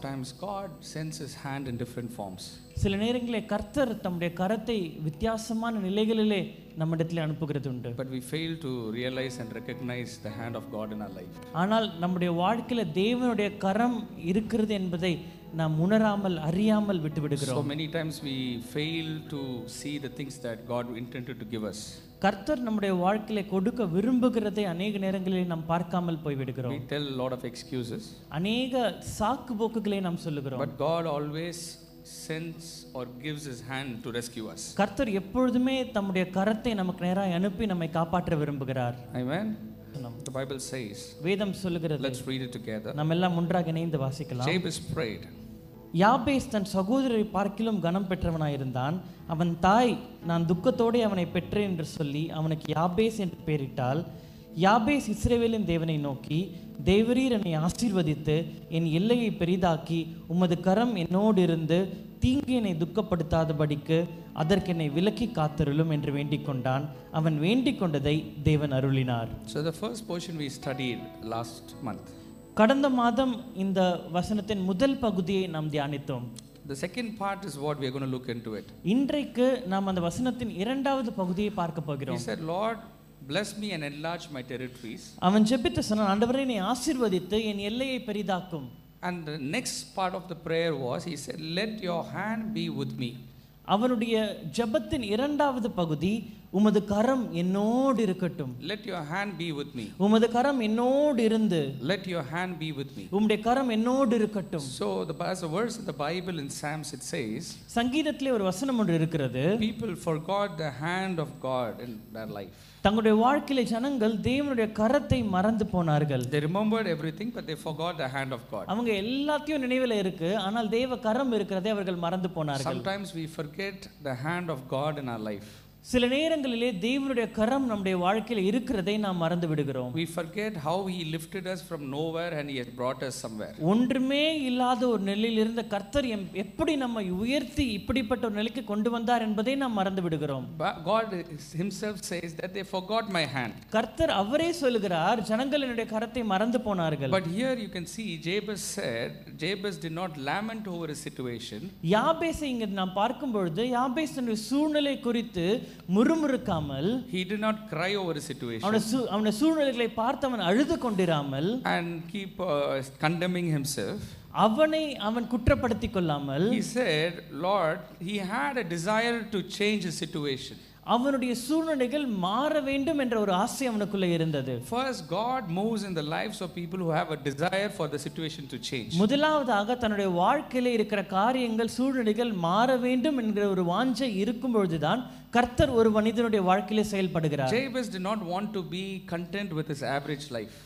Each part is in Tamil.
sometimes God sends his hand in different forms. சில நேரங்களில் கர்த்தர் தம்முடைய கரத்தை வித்தியாசமான நிலைகளிலே நம்மிடத்தில் அனுப்புகிறது உண்டு. But we fail to realize and recognize the hand of God in our life. ஆனால் நம்முடைய வாழ்க்கையில தேவனுடைய கரம் இருக்கிறது என்பதை நாம் உணராமல் அறியாமல் விட்டு விடுகிறோம். So many times we fail to see the things that God intended to give us. கர்த்தர் நம்முடைய வாழ்க்கையில கொடுக்க விரும்புகிறதை அநேக நேரங்களில் நாம் பார்க்காமல் போய் விடுகிறோம். We tell a lot of excuses. அநேக சாக்கு போக்குகளை நாம் சொல்லுகிறோம். But God always sends or gives his hand to rescue us. கர்த்தர் எப்பொழுதுமே தம்முடைய கரத்தை நமக்கு நேராக அனுப்பி நம்மை காப்பாற்ற விரும்புகிறார். Amen. The Bible says. வேதம் சொல்லுகிறது. Let's read it together. நாம் எல்லாம் ஒன்றாக இணைந்து வாசிக்கலாம். Jabez prayed. யாபேஸ் தன் சகோதரரை பார்க்கிலும் கனம் பெற்றவனாயிருந்தான். அவன் தாய் நான் துக்கத்தோடு அவனை பெற்றேன் என்று சொல்லி அவனுக்கு யாபேஸ் என்று பெயரிட்டாள். யாபேஸ் இஸ்ரவேலின் தேவனை நோக்கி, தேவரீர் என்னை ஆசீர்வதித்து என் எல்லையை பெரிதாக்கி உமது கரம் என்னோடு இருந்து தீங்கு என்னை துக்கப்படுத்தாதபடிக்கு அதற்கு என்னை விலக்கி காத்தருளும் என்று வேண்டிக் கொண்டான். அவன் வேண்டிக் கொண்டதை தேவன் அருளினார். So the first portion we studied last month. கடந்த மாதம் இந்த வசனத்தின் முதல் பகுதியை நாம் தியானித்தோம். The second part is what we are going to look into it. இன்றைக்கு நாம் அந்த வசனத்தின் இரண்டாவது பகுதியை பார்க்க போகிறோம். He said, Lord, bless me and enlarge my territories. அவன் ஜெபித்து சொன்னான், ஆண்டவரே என்னை ஆசீர்வதித்து என் எல்லையை பெரிதாக்கும். And the next part of the prayer was, he said, let your hand be with me. அவனுடைய ஜெபத்தின் இரண்டாவது பகுதி, உமது கரம் என்னோடு இருக்கட்டும். Let your hand be with me. உமது கரம் என்னோடு இருந்து. Let your hand be with me. உம்முடைய கரம் என்னோடு இருக்கட்டும். So as a verse in the Bible in Psalms it says, சங்கீதத்திலே ஒரு வசனம் ஒன்று இருக்கிறது. people forgot the hand of God in their life. தங்களுடைய வாழ்க்கையில ஜனங்கள் தேவனுடைய கரத்தை மறந்து போனார்கள். They remembered everything but they forgot the hand of God. அவங்க எல்லாத்தையும் நினைவில் இருக்கு, ஆனால் தேவ கரம் இருக்கிறதை அவர்கள் மறந்து போனார்கள். Sometimes we forget the hand of God in our life. சில நேரங்களிலே தேவனுடைய கரம் நம்முடைய வாழ்க்கையில் இருக்கிறதை நாம் மறந்து விடுகிறோம். We forget how he lifted us from nowhere and he has brought us somewhere. ஒன்றுமே இல்லாத ஒரு நிலையில் இருந்த கர்த்தர் எப்படி நம்மை உயர்த்தி இப்படிப்பட்ட ஒரு நிலைக்கு கொண்டு வந்தார் என்பதை நாம் மறந்து விடுகிறோம். God himself says that they forgot my hand. கர்த்தர் அவரே சொல்கிறார், ஜனங்கள் என்னுடைய கரத்தை மறந்து போனார்கள். But here you can see Jabez said, Jabez did not lament over his situation. யாபேசை இங்க நாம் பார்க்கும் பொழுது யாபேசினுடைய சூழ்நிலை குறித்து முறுமுறுக்காமல், he did not cry over his situation அவனுடைய சூழ்நிலைகளை பார்த்து அவன் அழுது கொண்டிராமல் and keep condemning himself, அவன் குற்றப்படுத்திக் கொள்ளாமல், he said, Lord, he had a desire to change his situation. அவனுடைய சூழ்நிலைகள் மாற வேண்டும் என்ற ஒரு ஆசை அவனுக்குள்ள இருந்தது. First, God moves in the lives of people who have a desire for the situation to change. முதலாவதாக தன்னுடைய வாழ்க்கையில இருக்கிற காரியங்கள் சூழ்நிலைகள் மாற வேண்டும் என்கிற ஒரு வாஞ்சை இருக்கும் பொழுதுதான் கர்த்தர் ஒரு மனிதனுடைய வாழ்க்கையில செயல்படுகிறார். Jabez did not want to be content with his average life.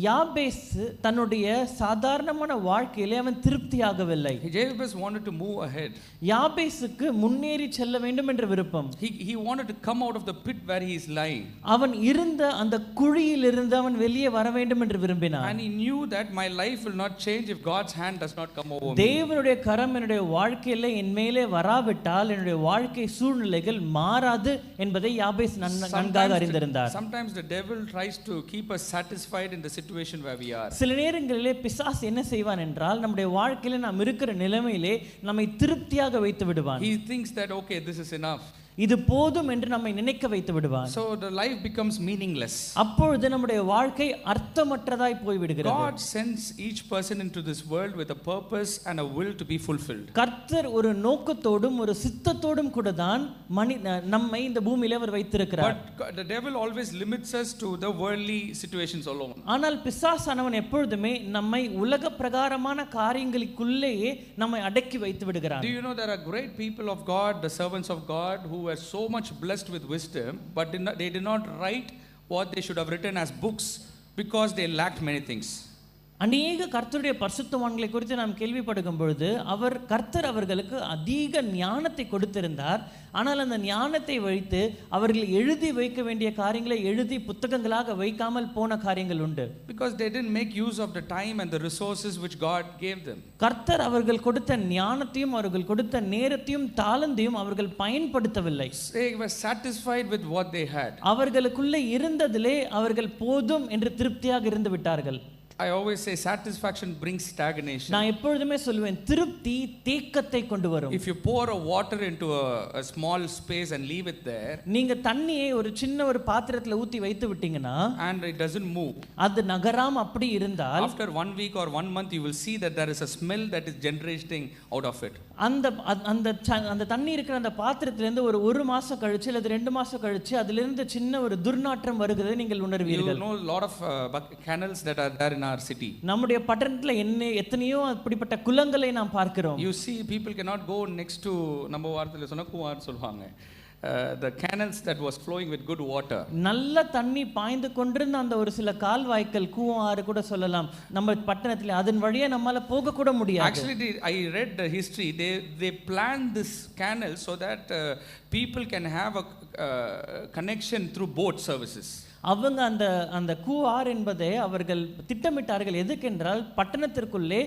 யாபேஸ் தன்னுடைய சாதாரணமான வாழ்க்கையிலே அவன் திருப்தியாகவில்லை. Jabez wanted to move ahead. யாபேசுக்கு முன்னேறி செல்ல வேண்டும் என்ற விருப்பம். He wanted to come out of the pit where he is lying. அவன் இருந்த அந்த குழியில் இருந்து அவன் வெளியே வர வேண்டும் என்று விரும்பினான். And he knew that my life will not change if God's hand does not come over me. தேவனுடைய கரம் என்னுடைய வாழ்க்கையில என் மேலே வராவிட்டால் என்னுடைய வாழ்க்கை சூழ்நிலைகள் மாறாது என்பதை யாபேஸ் நன்காக அறிந்திருந்தார். Sometimes the devil tries to keep us satisfied in the situation where we are. சில நேரங்களிலே பிசாசு என்ன செய்வான் என்றால் நம்முடைய வாழ்க்கையில நாம் இருக்கிற நிலைமையிலே நம்மை திருப்தியாக வைத்து விடுவான். He thinks that okay, this is enough. இது போதும் என்று நம்மை நினைக்க வைத்து விடுவான். So the life becomes meaningless. அப்பொழுது நம்முடைய வாழ்க்கை அர்த்தமற்றதாய் போய் விடுகிறது. God sends each person into this world with a purpose and a will to be fulfilled. கர்த்தர் ஒரு நோக்கத்தோடும் ஒரு சித்தத்தோடும் கூட தான் நம்மை இந்த பூமியிலே அவர் வைத்திருக்கிறார். But the devil always limits us to the worldly situations alone. ஆனால் பிசாசானவன் எப்பொழுதுமே நம்மை உலக பிரகாரமான காரியங்களுக்குள்ளேயே நம்மை அடக்கி வைத்து விடுகிறான். Do you know there are great people of God, the servants of God, who were so much blessed with wisdom, but they did not write what they should have written as books because they lacked many things. அநேக கர்த்தருடைய பரிசுத்தவான்களை குறித்து நாம் கேள்விப்படுகும் பொழுது கர்த்தர் அவர்களுக்கு அதிக ஞானத்தை கொடுத்திருந்தார். ஆனால் அந்த ஞானத்தை வைத்து அவர்கள் எழுதி வைக்க வேண்டிய காரியங்களை எழுதி புத்தகங்களாக வைக்காமல் போன காரியங்கள் உண்டு. Because they didn't make use of the time and the resources which God gave them. கர்த்தர் அவர்கள் கொடுத்த ஞானத்தையும் அவர்கள் கொடுத்த நேரத்தையும் தாளந்தையும் அவர்கள் பயன்படுத்தவில்லை. They were satisfied with what they had. அவர்களுக்குள்ளே இருந்ததிலே அவர்கள் போதும் என்று திருப்தியாக இருந்து விட்டார்கள். I always say satisfaction brings stagnation. நான் எப்பொழுதுமே சொல்லுவேன் திருப்தி தேக்கத்தை கொண்டு வரும். If you pour a water into a small space and leave it there, நீங்க தண்ணியை ஒரு சின்ன ஒரு பாத்திரத்துல ஊத்தி வைத்து விட்டீங்கன்னா and it doesn't move, அது நகராம அப்படி இருந்தால் after 1 week or 1 month you will see that there is a smell that is generating out of it. அந்த தண்ணி இருக்கிற அந்த பாத்திரத்துல இருந்து ஒரு மாசம் கழிச்சு அல்லது 2 மாசம் கழிச்சு அதுல இருந்து சின்ன ஒரு துர்நாற்றம் வருகிறதை நீங்கள் உணர்வீர்கள். You know a lot of canals that are there in our city. நம்முடைய பட்டணத்துல எத்தனையோ அப்படிப்பட்ட குளங்களை நாம் பார்க்கிறோம். You see people cannot go next to நம்ம வார்த்தையில சொன்னா குவார் சொல்வாங்க. The canals that was flowing with good water. நல்ல தண்ணி பாய்ந்து கொண்டிருந்த அந்த ஒரு சில கால்வாய்கள் கூவாறு கூட சொல்லலாம் நம்ம பட்டணத்துல அதன் வழியே நம்மால போக கூட முடியாது. Actually I read the history. They planned this canal so that people can have a connection through boat services. அவங்க அந்த கூவார் என்பதை அவர்கள் திட்டமிட்டார்கள். எதுக்கென்றால் பட்டணத்திற்குள்ளே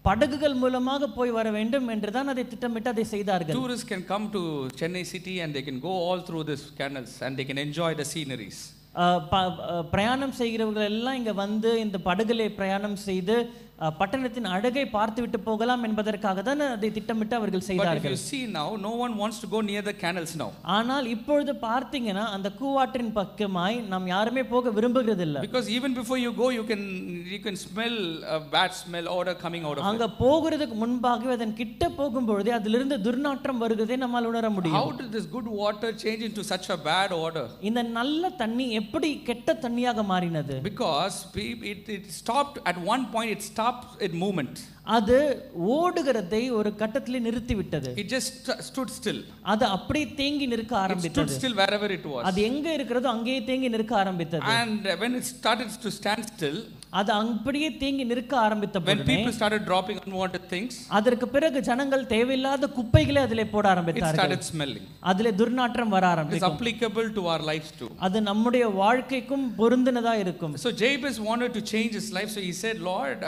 படகுகள் மூலமாக போய் வர வேண்டும் என்று தான் அதை திட்டமிட்டு அதை செய்தார்கள். Tourists can come to Chennai city and they can go all through this canals and they can enjoy the sceneries. பிரயாணம் செய்கிறவர்கள் எல்லாம் இங்க வந்து இந்த படகுகளை பிரயாணம் செய்து பட்டணத்தின் அழகை பார்த்துவிட்டு போகலாம் என்பதற்காக தான் அதை திட்டமிட்டு அவர்கள் செய்தார்கள். But if you see now, no one wants to go near the canals now. ஆனால் இப்பொழுது பார்த்தீங்கன்னா அந்த கூவாற்றின் பக்கமாய் நாம் யாருமே போக விரும்புகிறதில்லை. Because even before you go, you can smell a bad smell odor coming out of it. அங்க போகிறதுக்கு முன்பாகவே அதன் கிட்ட போகும்போது அதிலிருந்து துர்நாற்றம் வருகிறதை நம்மால் உணர முடியும். How did this good water change into such a bad odor? இந்த நல்ல தண்ணி எப்படி கெட்ட தண்ணியாக மாறினது? Because it stopped at one point. It stopped its movement. அது ஓடுகிறதை ஒரு கட்டத்தில் நிறுத்தி விட்டது. It just stood still. அது அப்படியே தேங்கி நிற்க ஆரம்பித்தது. It stood still wherever it was. அது எங்க இருக்கிறதோ அங்கேயே தேங்கி நிற்க ஆரம்பித்தது. And when it started to stand still, அது அப்படியே தேங்கி நிற்க ஆரம்பித்த when people started dropping unwanted things, அதற்கு பிறகு ஜனங்கள் தேவையில்லாத குப்பைகளை அதிலே போட ஆரம்பித்தார்கள். It started smelling. அதிலே துர்நாற்றம் வர ஆரம்பித்தது. It is applicable to our lives too. அது நம்முடைய வாழ்க்கைக்கும் பொருந்தினதா இருக்கும். So Jabez wanted to change his life, so he said, Lord,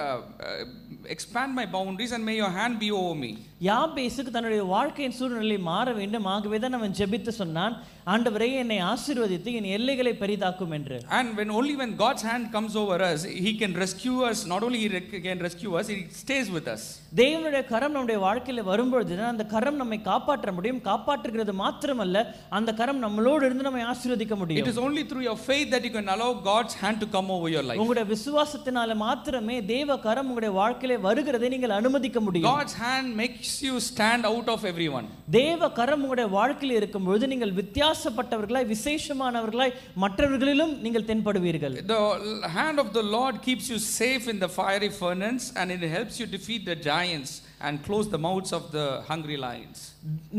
expand my boundaries and may your hand be over me. யாபேசுக்கு தன்னுடைய வாழ்க்கையின் சூழ்நிலை மாற வேண்டும். ஆகவே தான் அவன் ஜெபித்து சொன்னான், ஆண்டவரே என்னை ஆசீர்வதித்து என் எல்லைகளை பெரிதாக்கும் என்று. And when God's hand comes over us, he can rescue us. Not only he can rescue us, he stays with us. தேவனுடைய கரம் நம்முடைய வாழ்க்கையில வரும்பொழுது அந்த கரம் நம்மை காப்பாற்ற முடியும். காப்பாற்றுகிறது மாத்திரமல்ல, அந்த கரம் நம்மளோடு இருந்து நம்மை ஆசீர்வதிக்க முடியும். It is only through your faith that you can allow God's hand to come over your life. உங்களுடைய விசுவாசத்தினால மாத்திரமே தேவ கரம் உங்களுடைய வாழ்க்கையில வருகிறதை நீங்கள் அனுமதிக்க முடியும். God's hand makes you stand out of everyone. தேவ கரம் உங்களுடைய வாழ்க்கையில் இருக்கும்போது நீங்கள் வித்தியாசப்பட்டவர்களாய் விசேஷமானவர்களாய் மற்றவர்களிலும் நீங்கள் தென்படுவீர்கள். The hand of the Lord keeps you safe in the fiery furnace and it helps you defeat the giants and close the mouths of the hungry lions.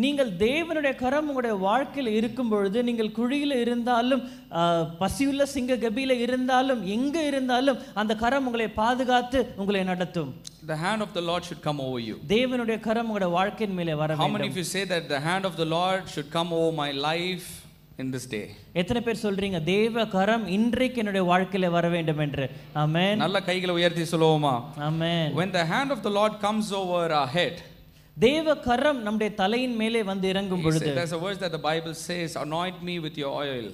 நீங்கள் தேவனுடைய கரம் உங்களுடைய வாழ்க்கையில் இருக்கும் பொழுது நீங்கள் குழியில இருந்தாலும் பசியுள்ள சிங்க கபியில இருந்தாலும் எங்க இருந்தாலும் அந்த கரம் உங்களை பாதுகாத்து உங்களை நடத்தும். The hand of the Lord should come over you. தேவனுடைய கரம் உங்களுடைய வாழ்க்கையின் மேலே வர வேண்டும். How many of you say that the hand of the Lord should come over my life in this day? எத்தனை பேர் சொல்றீங்க தேவ கரம் இன்றைக்கு என்னுடைய வாழ்க்கையில வர வேண்டும் என்று? ஆமென். நல்ல கைகளை உயர்த்தி சொல்லுவோமா? ஆமென். When the hand of the Lord comes over our head, தேவ கரம் நம்முடைய தலையின் மேலே வந்து இறங்கும் பொழுது, there's a verse that the Bible says, anoint me with your oil.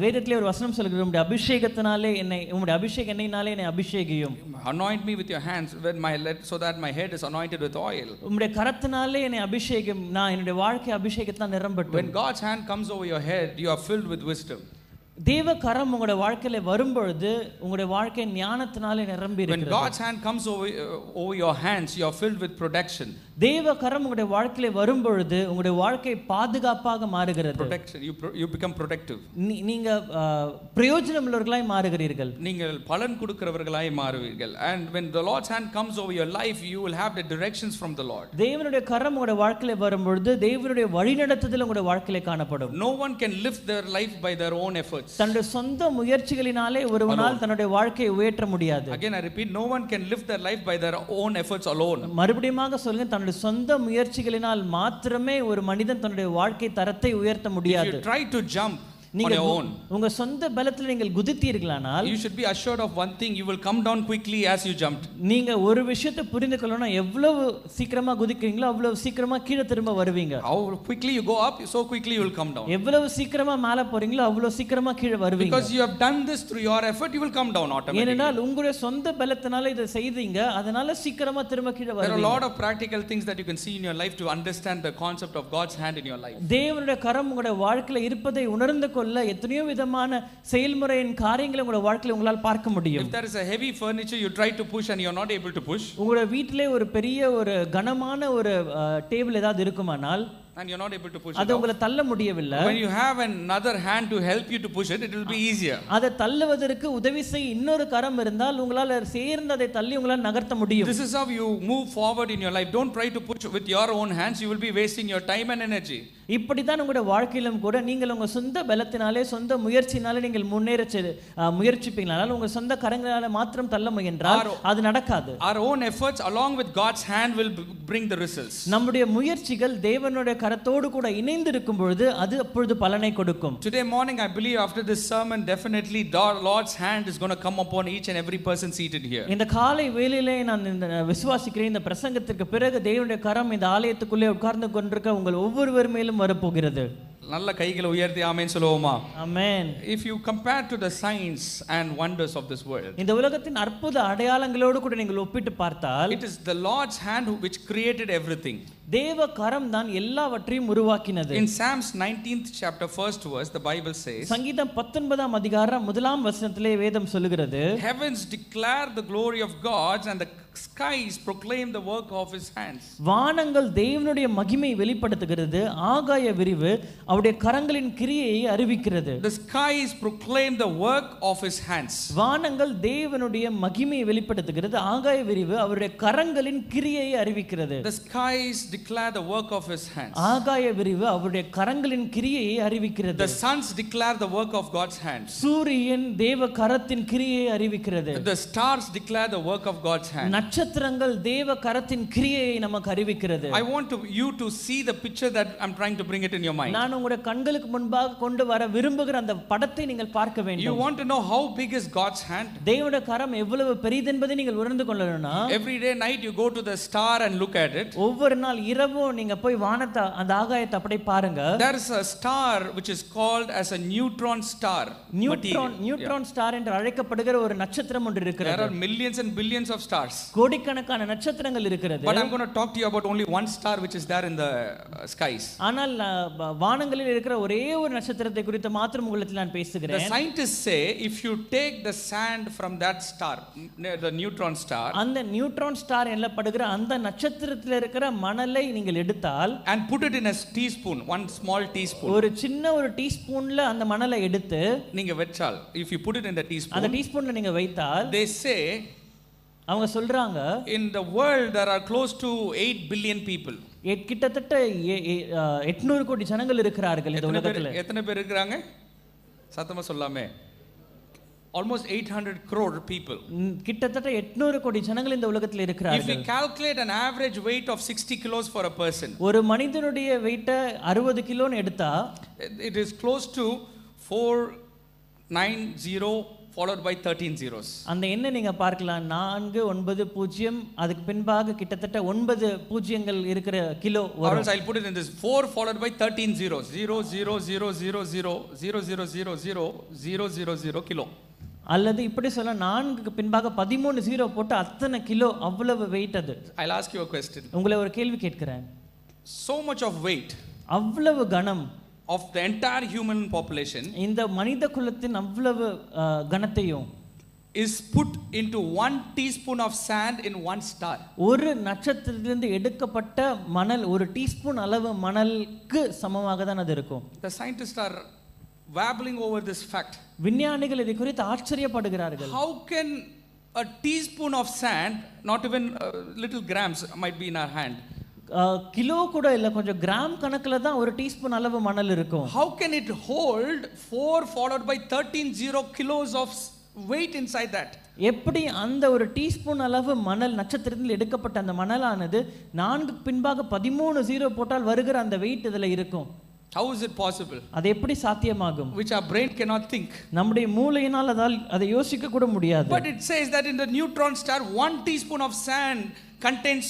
வேதத்திலே ஒரு வசனம் சொல்கிறது, உம்முடைய அபிஷேகத்தினாலே என்னை, உம்முடைய அபிஷேக எண்ணெயினாலே என்னை அபிஷேகியும். Anoint me with your hands so that my head is anointed with oil. உம்முடைய கரத்தினாலே என்னை அபிஷேகம், நான் என்னுடைய வாழ்க்கை அபிஷேகத்தால் நிரம்பட்டும். When God's hand comes over your head, you are filled with wisdom. தேவ கரம் உங்களுடைய வாழ்க்கையில வரும்பொழுது உங்களுடைய வாழ்க்கை ஞானத்தினாலே நிரம்பி இருக்கிறது. When God's hand comes over your hands, you are filled with protection. தேவ கரம் உங்களுடைய வாழ்க்கையில வரும்பொழுது உங்களுடைய வாழ்க்கை பாதுகாப்பாக மாறுகிறது. Protection, you become protective. நீங்க பிரயோஜனம் உள்ளவர்களாய் மாறுகிறீர்கள். நீங்கள் பலன் கொடுக்கிறவர்களாய் மாறுவீர்கள். And when the Lord's hand comes over your life, you will have the directions from the Lord. தேவனுடைய கரம் உங்களுடைய வாழ்க்கையில வரும்பொழுது தேவனுடைய வழிநடத்துதல் உங்களுடைய வாழ்க்கையில காணப்படும். No one can live their life by their own efforts. தன்னுடைய சொந்த முயற்சிகளினாலே ஒருவனால் தன்னுடைய வாழ்க்கையை உயர்த்த முடியாது. Again I repeat, no one can live their life by their own efforts alone. மறுபடியுமாக சொல்லுங்க, தன்னுடைய சொந்த முயற்சிகளினால் மாத்திரமே ஒரு மனிதன் தன்னுடைய வாழ்க்கை தரத்தை உயர்த்த முடியாது. If you try to jump, நீங்க your own. உங்க சொந்த பலத்துல நீங்கள் குதித்தீர்களானால் You should be assured of one thing, you will come down quickly as you jumped. நீங்க ஒரு விஷயத்தை புரிந்து கொள்ளணும், எவ்வளவு சீக்கிரமா குதிக்கிறீங்களோ அவ்வளவு சீக்கிரமா கீழே திரும்ப வருவீங்க. How quickly you go up, so quickly you will come down. எவ்வளவு சீக்கிரமா மேல போறீங்களோ அவ்வளவு சீக்கிரமா கீழே வருவீங்க. Because you have done this through your effort, you will come down automatically. ஏனென்றால் உங்களுடைய சொந்த பலத்தினால இதை செய்தீங்க, அதனால சீக்கிரமா திரும்ப கீழே There are a வருவீங்க. lot of practical things that you can see in your life to understand the concept of God's hand in your life. தேவனுடைய கரம் உங்களுடைய வாழ்க்கையில இருப்பதை உணர்ந்து கொள்ள எத்தனையோ விதமான செயல்முறையின் காரியங்களை உங்களுடைய வாழ்க்கையில உங்களால் பார்க்க முடியும். If there is a heavy furniture you try to push and you are not able to push, உங்களுடைய வீட்டிலே ஒரு பெரிய ஒரு கனமான ஒரு டேபிள் ஏதாவது இருக்குமானால் and you are not able to push அது it உங்களை தள்ள முடியவில்லை, when you have another hand to help you to push it, it will be easier. அதை தள்ளுவதற்கு உதவி செய்ய இன்னொரு கரம் இருந்தால் உங்களால் சேர்ந்து அதை தள்ளி உங்களால் நகர்த்த முடியும். This is how you move forward in your life. Don't try to push with your own hands, you will be wasting your time and energy. இப்படித்தான் உங்களுடைய வாழ்க்கையிலும் கூட நீங்கள் உங்க சொந்த பலத்தினாலே சொந்த முயற்சினாலே நீங்கள் முன்னேற முயற்சிப்பீங்களானால் உங்க சொந்த கரங்களால மாத்திரம் தள்ள முயன்றால் அது நடக்காது. Our own efforts along with God's hand will bring the results. நம்முடைய முயற்சிகள் தேவனுடைய கரத்தோடு கூட இணைந்து இருக்கும் பொழுது அது அப்பொழுது பலனை கொடுக்கும். Today morning I believe after this sermon definitely Lord's hand is going to come upon each and every person seated here. இந்த காலை வேளையிலே நான் விசுவாசிக்கிறேன், இந்த பிரசங்கத்திற்கு பிறகு தேவனுடைய கரம் இந்த ஆலயத்துக்குள்ளே உட்கார்ந்து கொண்டிருக்க உங்கள் ஒவ்வொருவர் மேலும் வரப்போகிறது. நல்ல கைகளை உயர்த்தி ஆமென் சொல்லுவோமா? ஆமென். If you compare to the signs and wonders of this world, இந்த உலகத்தின் அற்புத அடையாளங்களோடு கூட நீங்கள் ஒப்பிட்டு பார்த்தால் it is the Lord's hand which created everything. தேவ கரம் தான் எல்லாவற்றையும் உருவாக்கினது. In Psalms 19th chapter 1st verse the Bible says, சங்கீதம் 19ஆம் அதிகாரம் 1ஆம் வசனத்திலே வேதம் சொல்லுகிறது, heavens declare the glory of God and the skies proclaim the work of his hands. வானங்கள் தேவனுடைய மகிமை வெளிப்படுத்துகிறது, ஆகாய விரிவு அவருடைய கரங்களின் கிரியையை அறிவிக்கிறது. The skies proclaim the work of his hands. வானங்கள் தேவனுடைய மகிமையை வெளிப்படுத்துகிறது, ஆகாய விரிவு அவருடைய கரங்களின் கிரியையை அறிவிக்கிறது. The skies declare the work of his hands. ஆகாய விரிவு அவருடைய கரங்களின் கிரியையை அறிவிக்கிறது. The suns declare the work of God's hands. சூரியன் தேவ கரத்தின் கிரியையை அறிவிக்கிறது. The stars declare the work of God's hands. நட்சத்திரங்கள் தேவ கரத்தின் கிரியையை நமக்கு அறிவிக்கிறது. I want you to see the picture that I'm trying to bring it in your mind. நான் உங்களுடைய கண்களுக்கு முன்பாக கொண்டு வர விரும்புகிற அந்த படத்தை நீங்கள் பார்க்க வேண்டும். You want to know how big is God's hand? தேவனுடைய கரம் எவ்வளவு பெரியது என்பதை நீங்கள் உணர்ந்து கொள்ளணும்னா, every day night you go to the star and look at it. ஒவ்வொரு நாள் இரவும் நீங்க போய் வானத்தை அந்த ஆகாயத்தை அப்படியே பாருங்க. There is a star which is called as a neutron star. Neutron star என்று அழைக்கப்படுகிற ஒரு நட்சத்திரம் ஒன்று இருக்கிறது. There are millions and billions of stars. கோடிக்கணக்கான நட்சத்திரங்கள் இருக்கிறது. But I'm going to talk to you about only one star which is there in the skies. ஆனால் வானங்களில் இருக்கிற ஒரே ஒரு நட்சத்திரத்தை குறித்து மாத்திரம் உங்களுக்கு நான் பேசுகிறேன். The scientists say if you take the sand from that star, the neutron star, அந்த நியூட்ரான் ஸ்டார் எனப்படுகிற அந்த நட்சத்திரத்தில் இருக்கிற மணலை நீங்கள் எடுத்தால் and put it in a teaspoon, one small teaspoon, ஒரு சின்ன ஒரு டீஸ்பூன்ல அந்த மணலை எடுத்து நீங்க வெச்சால், if you put it in the teaspoon, அந்த டீஸ்பூன்ல நீங்க வைத்தால், they say அவங்க சொல்றாங்க in the world there are close to 8 billion people. கிட்டத்தட்ட 800 கோடி ஜனங்கள் இருக்கிறார்கள் இந்த உலகத்துல. எத்தனை பேர் இருக்காங்க சத்தமா சொல்லாமே? almost 800 crore people. கிட்டத்தட்ட 800 கோடி ஜனங்கள் இந்த உலகத்துல இருக்கிறார்கள். If we calculate an average weight of 60 kilos for a person, ஒரு மனிதனுடைய வெயிட்ட 60 கிலோன்னு எடுத்தா it is close to 490 followed by 13 zeros. அந்த எண்ணை நீங்க பார்க்கலாம், 490 அதுக்கு பின்பாக கிட்டத்தட்ட 9 பூஜ்ஜியங்கள் இருக்கிற கிலோ வரும். I'll put it in this 4 followed by 13 zeros, 0.00000000000 kilo. அல்லது இப்படி சொல்ல 4க்கு பின்பாக 13 ஜீரோ போட்டு அத்தனை கிலோ, அவ்வளவு வெயிட் அது. I'll ask you a question. உங்களை ஒரு கேள்வி கேட்கிறேன். So much of weight, அவ்வளவு கனம் of the entire human population, இந்த மனித குலத்தின் அவ்வளவு கனத்தையும் is put into 1 teaspoon of sand in one star. ஒரு நட்சத்திரத்திலிருந்து எடுக்கப்பட்ட மணல் ஒரு டீஸ்பூன் அளவு மணலுக்கு சமமாக தான் அது இருக்கும். The scientists are babbling over this fact. விஞ்ஞானிகள் இதை குறித்து ஆச்சரியப்படுகிறார்கள். How can a teaspoon of sand, not even little grams might be in our hand, kilo கூட இல்ல, கொஞ்சம் கிராம் கணக்குல தான் ஒரு டீஸ்பூன் அளவு மணல் இருக்கும். how can it hold 4 followed by 13 kilos of weight inside that? எப்படி அந்த ஒரு டீஸ்பூன் அளவு மணல் நட்சத்திரத்தில் எடுக்கப்பட்ட அந்த மணலானது 4க்கு பின்பாக 13 ஜீரோ போட்டால் வருகிற அந்த வெயிட் இதுல இருக்கும்? How is it possible? அது எப்படி சாத்தியமாகும்? Which our brain cannot think. நம்முடைய மூளையினால் அதை யோசிக்க கூட முடியாது. But it says that in the neutron star 1 teaspoon of sand contains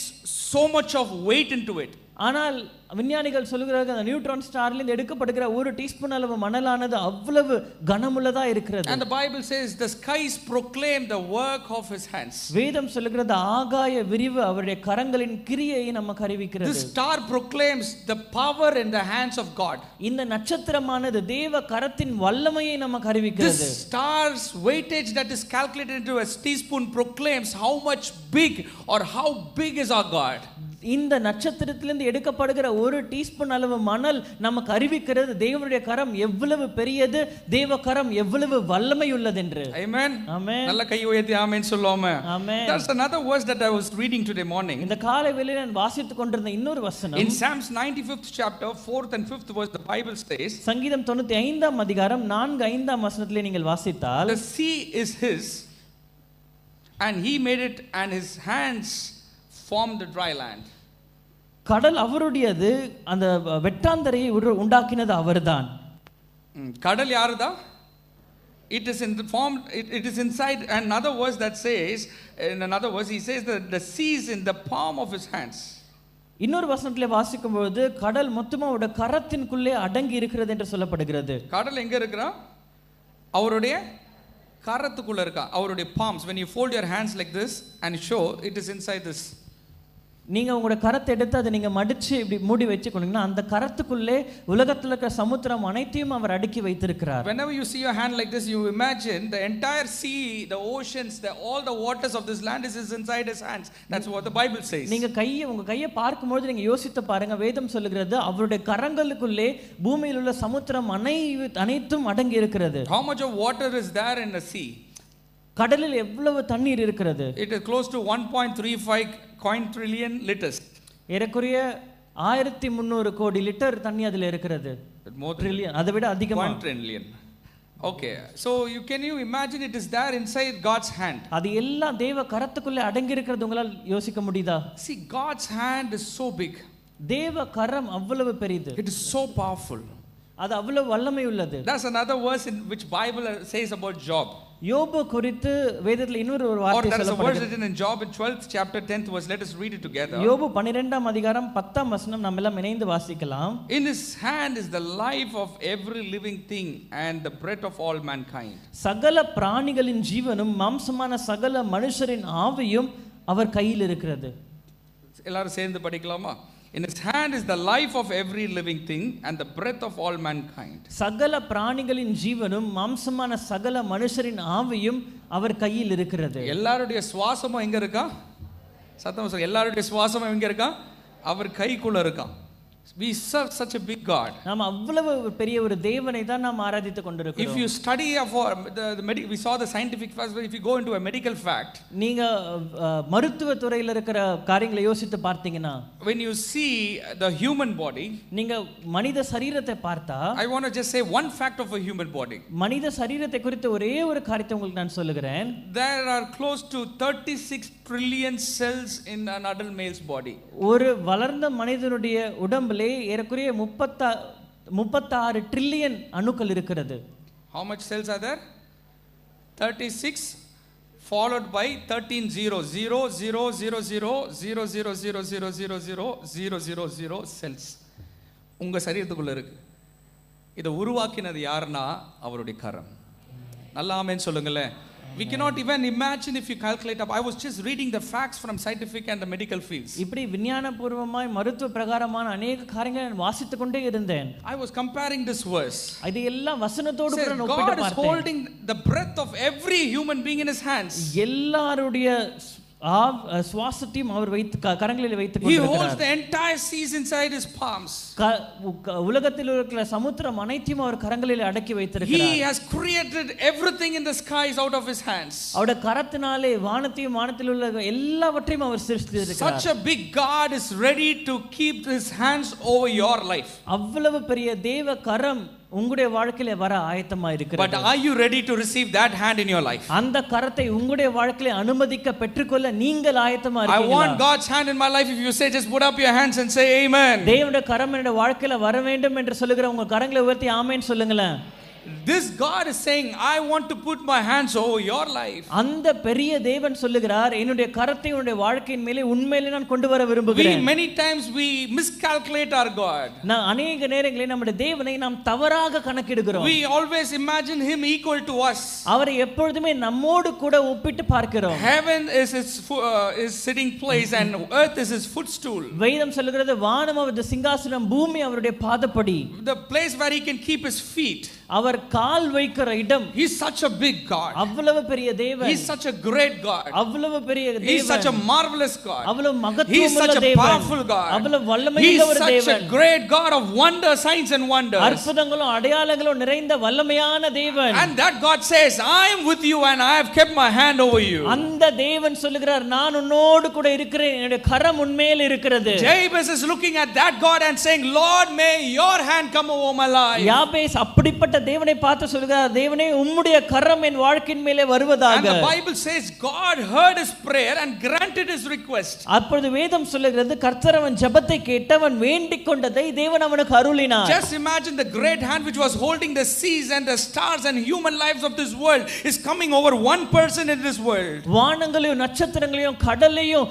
so much of weight into it. ஆனால் விஞ்ஞானிகள் சொல்கிறார்கள் அந்த நியூட்ரான் ஸ்டார்ல இருந்து எடுக்கப்படுகிற ஒரு டீஸ்பூன் அளவு மணலானது அவ்வளவு கனமுள்ளதா இருக்கிறது. And the Bible says the skies proclaim the work of his hands. வேதம் சொல்கிறது ஆகாய விரிவு அவருடைய கரங்களின் கிரியையை நமக்கு அறிவிக்கிறது. This star proclaims the power in the hands of God. இந்த நட்சத்திரமானது தேவ கரத்தின் வல்லமையை நமக்கு அறிவிக்கிறது. This star's weightage that is calculated into a teaspoon proclaims how much big or how big is our God. இந்த நட்சத்திரத்திலிருந்து எடுக்கப்படுகிற ஒரு டீஸ்பூன் அளவு மணல் நமக்கு அறிவிக்கிறது தேவனுடைய கரம் எவ்வளவு பெரியது, தேவ கரம் எவ்வளவு வல்லமை உள்ளது என்று. Amen. Amen. நல்ல கை உயர்த்தி ஆமென் சொல்லுவோமே. Amen. That's another verse that I was reading today morning. இந்த காலை வேளையில நான் வாசித்துக் கொண்டிருந்த இன்னொரு வசனம். In Psalms 95th chapter 4th and 5th verse the Bible says, சங்கீதம் 95ஆம் அதிகாரம் 4-5ஆம் வசனத்திலே நீங்கள் வாசித்தால், the sea is his and he made it and his hands formed the dry land. கடல் அவருடையது, அந்த வெட்டாந்தரையை உண்டாக்கினது அவர்தான். கடல் யாருதா? It is in the form, it is inside. Another verse that says, in another verse he says that the sea is in the palm of his hands. இன்னொரு வசனத்திலே வாசிக்கும் பொழுது கடல் மொத்தமா அவருடைய கரத்தின்குள்ளே அடங்கி இருக்கிறது என்று சொல்லப்படுகிறது. கடல் எங்க இருக்குறா? அவருடைய கரத்துக்குள்ள இருக்கா. அவருடைய palms. When you fold your hands like this and show, it is inside this. நீங்க உங்களோட கரத்தை எடுத்து அதை நீங்க மடிச்சு இப்படி மூடி வச்சுக்கொண்டீங்கன்னா அந்த கரத்துக்குள்ளே உலகத்தில் இருக்கிற சமுத்திரம் அனைத்தையும் அவர் அடுக்கி வைத்திருக்கிறார். Whenever you see your hand like this, you imagine the entire sea, the oceans, all the waters of this land is inside his hands. That's what the Bible says. நீங்க உங்க கையை பார்க்கும்போது நீங்க யோசித்து பாருங்க, வேதம் சொல்லுகிறது அவருடைய கரங்களுக்குள்ளே பூமியில் உள்ள சமுத்திரம் அனைத்தும் அடங்கி இருக்கிறது. How much of water is there in the sea? கடலில் எவ்வளவு தண்ணீர் இருக்கிறது? It is close to 1.35 quintillion liters. ஏறக்குறைய 1300 கோடி லிட்டர் தண்ணி அதில் இருக்கிறது. ட்ரில்லியன், அதை விட அதிகமா. 1 trillion. Okay, so can you imagine it is there inside God's hand? அது எல்லாம் தேவ கரத்துக்குள்ளே அடங்கி இருக்கிறது உங்களால் யோசிக்க முடியுதா? See, God's hand is so big. தேவ கரம் அவ்வளவு பெரியது. It is so powerful. அது அவ்வளவு வல்லமை உள்ளது. That's another verse in which Bible says about Job. யோபு குறித்து வேதத்தில் இன்னொரு ஒரு வார்த்தை சொல்லப்படுகிறது. Or there is a verse written in Job in 12th chapter 10th verse. Let us read it together. யோபு 12ஆம் அதிகாரம் 10ஆம் வசனம் நாம் எல்லாம் இணைந்து வாசிக்கலாம். In his hand is the life of every living thing and the breath of all mankind. சகல பிராணிகளின் ஜீவனும் மாம்சமான சகல மனுஷரின் ஆவியும் அவர் கையில் இருக்கிறது. எல்லாரும் சேர்ந்து படிக்கலாமா? In his hand is the life of every living thing and the breath of all mankind. சகல பிராணிகளின் ஜீவனும் மாம்சமான சகல மனுஷரின் ஆவியும் அவர் கையில் இருக்கிறது. எல்லாருடைய சுவாசமும் எங்க இருக்கா? சத்தமா சொல்லுங்க. எல்லாருடைய சுவாசமும் எங்க இருக்கா? அவர் கைக்குள்ள இருக்கா. We serve such a big God. நாம் அவ்வளவு பெரிய ஒரு தேவனை தான் நாம் ஆராதித்துக் கொண்டிருக்கிறோம். If you study for we saw the scientific facts, if you go into a medical fact, நீங்க மருத்துவ துறையில் இருக்கிற காரியங்களை யோசித்து பார்த்தீங்கன்னா, when you see the human body, நீங்க மனித சரீரத்தை பார்த்தா, I want to just say one fact of a human body. மனித சரீரத்தை குறித்து ஒரே ஒரு காரியத்தை உங்களுக்கு நான் சொல்லுகிறேன். There are close to 36 trillion cells in an adult male's body. ஒரு வளர்ந்த மனிதனுடைய உடம்பிலே ஏறக்குறைய 36 ட்ரில்லியன் அணுக்கள் இருக்கிறது. How much cells are there? 36 followed by 13 zeros. 0 0 0 0 0 0 0 0 0 0 0 0 cells உங்க சரீரத்துக்குள்ள இருக்கு. இதை உருவாக்கினது யாருன்னா அவருடைய கரம். நல்லா ஆமென் சொல்லுங்களேன். We cannot even imagine if you calculate up. I was just reading the facts from scientific and the medical fields. இப்படி விஞ்ஞானபூர்வமாய் மருத்துவ பிரகாரமான अनेक காரியங்களை நான் வாசித்துக் கொண்டே இருந்தேன். I was comparing this verse. இது எல்லாம் வசனத்தோடு கூட நான் ஒப்பிட்டு பார்த்தேன். God is holding the breath of every human being in his hands. எல்லாருடைய சுவாசத்தையும் அவர் கரங்களில் வைத்துக் கொண்டிருக்கிறார். He holds the entire seas inside his palms. உலகத்தில் இருக்கிற சமுத்திரம் அனைத்தையும் அவர் கரங்களில் அடக்கி வைத்திருக்கிறார். He has created everything in the skies out of his hands. அவருடைய கரத்தினாலே வானத்தையும் வானத்தில் உள்ள எல்லாவற்றையும் அவர் சிருஷ்டித்திருக்கிறார். Such a big God is ready to keep his hands over your life. அவ்வளவு பெரிய தேவ கரம் உங்களுடைய வாழ்க்கையில வர ஆயத்தமா But இருக்கிறது. are you ready to receive that hand in your life? அந்த கரத்தை உங்களுடைய வாழ்க்கையில அனுமதிக்க பெற்றுக்கொள்ள நீங்கள் ஆயத்தமா I இருக்கீங்களா? want God's hand in my life. If you say, just put up your hands and say amen. தேவனுடைய கரம் என்னுடைய வாழ்க்கையில வர வேண்டும் என்று சொல்லுகிற உங்க கரங்களை உயர்த்தி ஆமென் சொல்லுங்களேன். This God is saying, I want to put my hands over your life. அந்த பெரிய தேவன் சொல்லுகிறார், என்னுடைய கரத்தை உன்னுடைய வாழ்க்கையின் மேலே உண்மையிலே நான் கொண்டு வர We விரும்புகிறேன். many times we miscalculate our God. நான் அநேக நேரங்களில் நம்முடைய தேவனை நாம் தவறாக கணக்கிடுகிறோம். We always imagine him equal to us. அவரை எப்பொழுதுமே நம்மோடு கூட ஒப்பிட்டு பார்க்கிறோம். Heaven is his is sitting place and earth is his footstool. வேதம் சொல்லுகிறது, வானம் அவருடைய சிங்காசனம், பூமி அவருடைய பாதப்படி. The place where he can keep his feet. அவர் கால் வைக்கிற இடம். He's such a big God. அவ்வளவு பெரிய தேவன். He's such a great God. அவ்வளவு பெரிய தேவன். He's such a marvelous God. அவ்வளவு He's மகத்துவமுள்ள such a தேவன். powerful God. அவ்வளவு வல்லமை He's உள்ள such தேவன். a great God of wonder, signs and wonders. அற்புதங்களும் அடையாளங்களும் நிறைந்த வல்லமையான தேவன். And that God says, I am with you and I have kept my hand over you. அந்த தேவன் சொல்லுகிறார், நான் உன்னோடு கூட இருக்கிறேன், என்னுடைய கரம் உன்மேல் இருக்கிறது. Jabez is looking at that God and saying, Lord, may your hand come over my life. யாபேஸ் அப்படிப்பட்ட தேவனை பார்த்து சொல்லுகிறார், தேவனே உம்முடைய கரம் என் வாழ்க்கையின் மேலே வருவதாக. And the Bible says God heard his prayer and granted his request. அப்பொழுது வேதம் சொல்லுகிறது, கர்த்தர் அவன் ஜெபத்தை கேட்டு அவன் வேண்டிக் கொண்டதை தேவன் அவனுக்கு அருளினார். Just imagine the great hand which was holding the seas and the stars and human lives of this world is coming over one person in this world. வானங்களையும் நட்சத்திரங்களையும் கடலையும்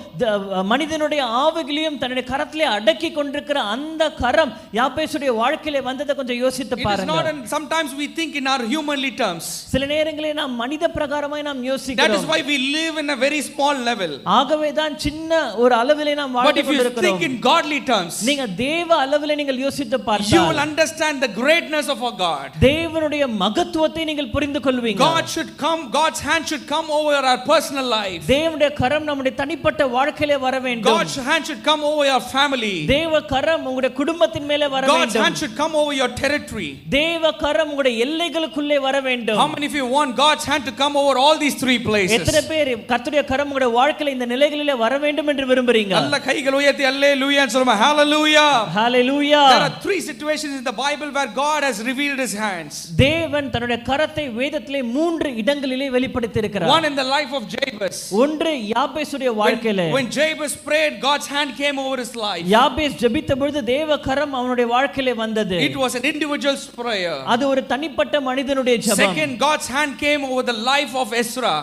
மனிதனுடைய ஆவிகளையும் தன்னுடைய கரத்திலே அடக்கி கொண்டிருக்கிற அந்த கரம் யாபேசுடைய வாழ்க்கையிலே வந்ததை கொஞ்சம் யோசித்து பாருங்க. It is not, and sometimes we think in our humanly terms. சில நேரங்களில் நாம் மனித பிரகாரமாய் நாம் யோசிக்கிறோம். That is why we live in a very small level. ஆகவே தான் சின்ன ஒரு அளவிலே நாம் வாழ்ந்து கொண்டிருக்கிறோம். But if you think in godly terms, நீங்க தேவ அளவிலே நீங்கள் யோசித்து பார்த்தால் you will understand the greatness of our God. தேவனுடைய மகத்துவத்தை நீங்கள் புரிந்து கொள்வீங்க. God's hand should come over our personal life. தேவனுடைய கரம் நம்முடைய தனிப்பட்ட வாழ்க்கையிலே வர வேண்டும். God's hand should come over your family. தேவ கரம் உங்களுடைய குடும்பத்தின் மேலே வர வேண்டும். God's hand should come over your territory. தேவ கரம் உங்களுடைய எல்லைகளுக்குள்ளே வர வேண்டும். How many of you want God's hand to come over all these three places? எத்தனை பேர் கர்த்தருடைய கரம் உங்களுடைய வாழ்க்கையில இந்த நிலைகளிலே வர வேண்டும் என்று விரும்புறீங்க? நல்ல கைகள் உயர்த்தி அல்லேலூயா சொல்லுங்க. ஹalleluya. ஹalleluya. There are three situations in the Bible where God has revealed his hands. தேவன் தன்னுடைய கரத்தை வேதத்திலே மூன்று இடங்களிலே வெளிப்படுத்தி இருக்கிறார். One in the life of Jabez. ஒன்று யாபேசுடைய வாழ்க்கையிலே. When Jabez prayed, God's hand came over his life. யாபேஸ் ஜெபித்த பொழுது தேவ கரம் அவனுடைய வாழ்க்கையிலே வந்தது. It was an individual's prayer. அது ஒரு தனிப்பட்ட மனிதனுடைய ஜெபம். Second, God's hand came over the life of Ezra.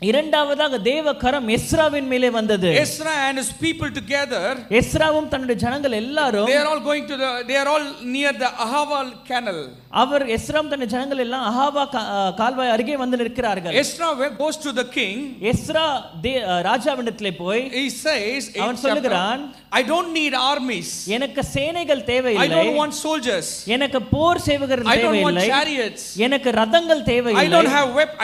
இரண்டாவதாக தேவ கரம் எஸ்ராவின் மேலே வந்தது. Ezra and his people together, எஸ்ராவும் தன்னுடைய ஜனங்கள் எல்லாரும் they are all near the Ahava canal. Our SRAM தன்னுடைய ஜனங்கள் எல்லாம் அஹாவா கால்வாய் அருகே வந்து நிற்கிறார்கள். Ezra goes to the king. Ezra ராஜாவிடத்திலே போய் he says, அவன் சொல்லுகிறான், I don't need armies. எனக்கு சேனைகள் தேவையில்லை. I don't want soldiers. எனக்கு போர் சேவகர்கள் தேவையில்லை. I don't want chariots. எனக்கு ரதங்கள் தேவையில்லை.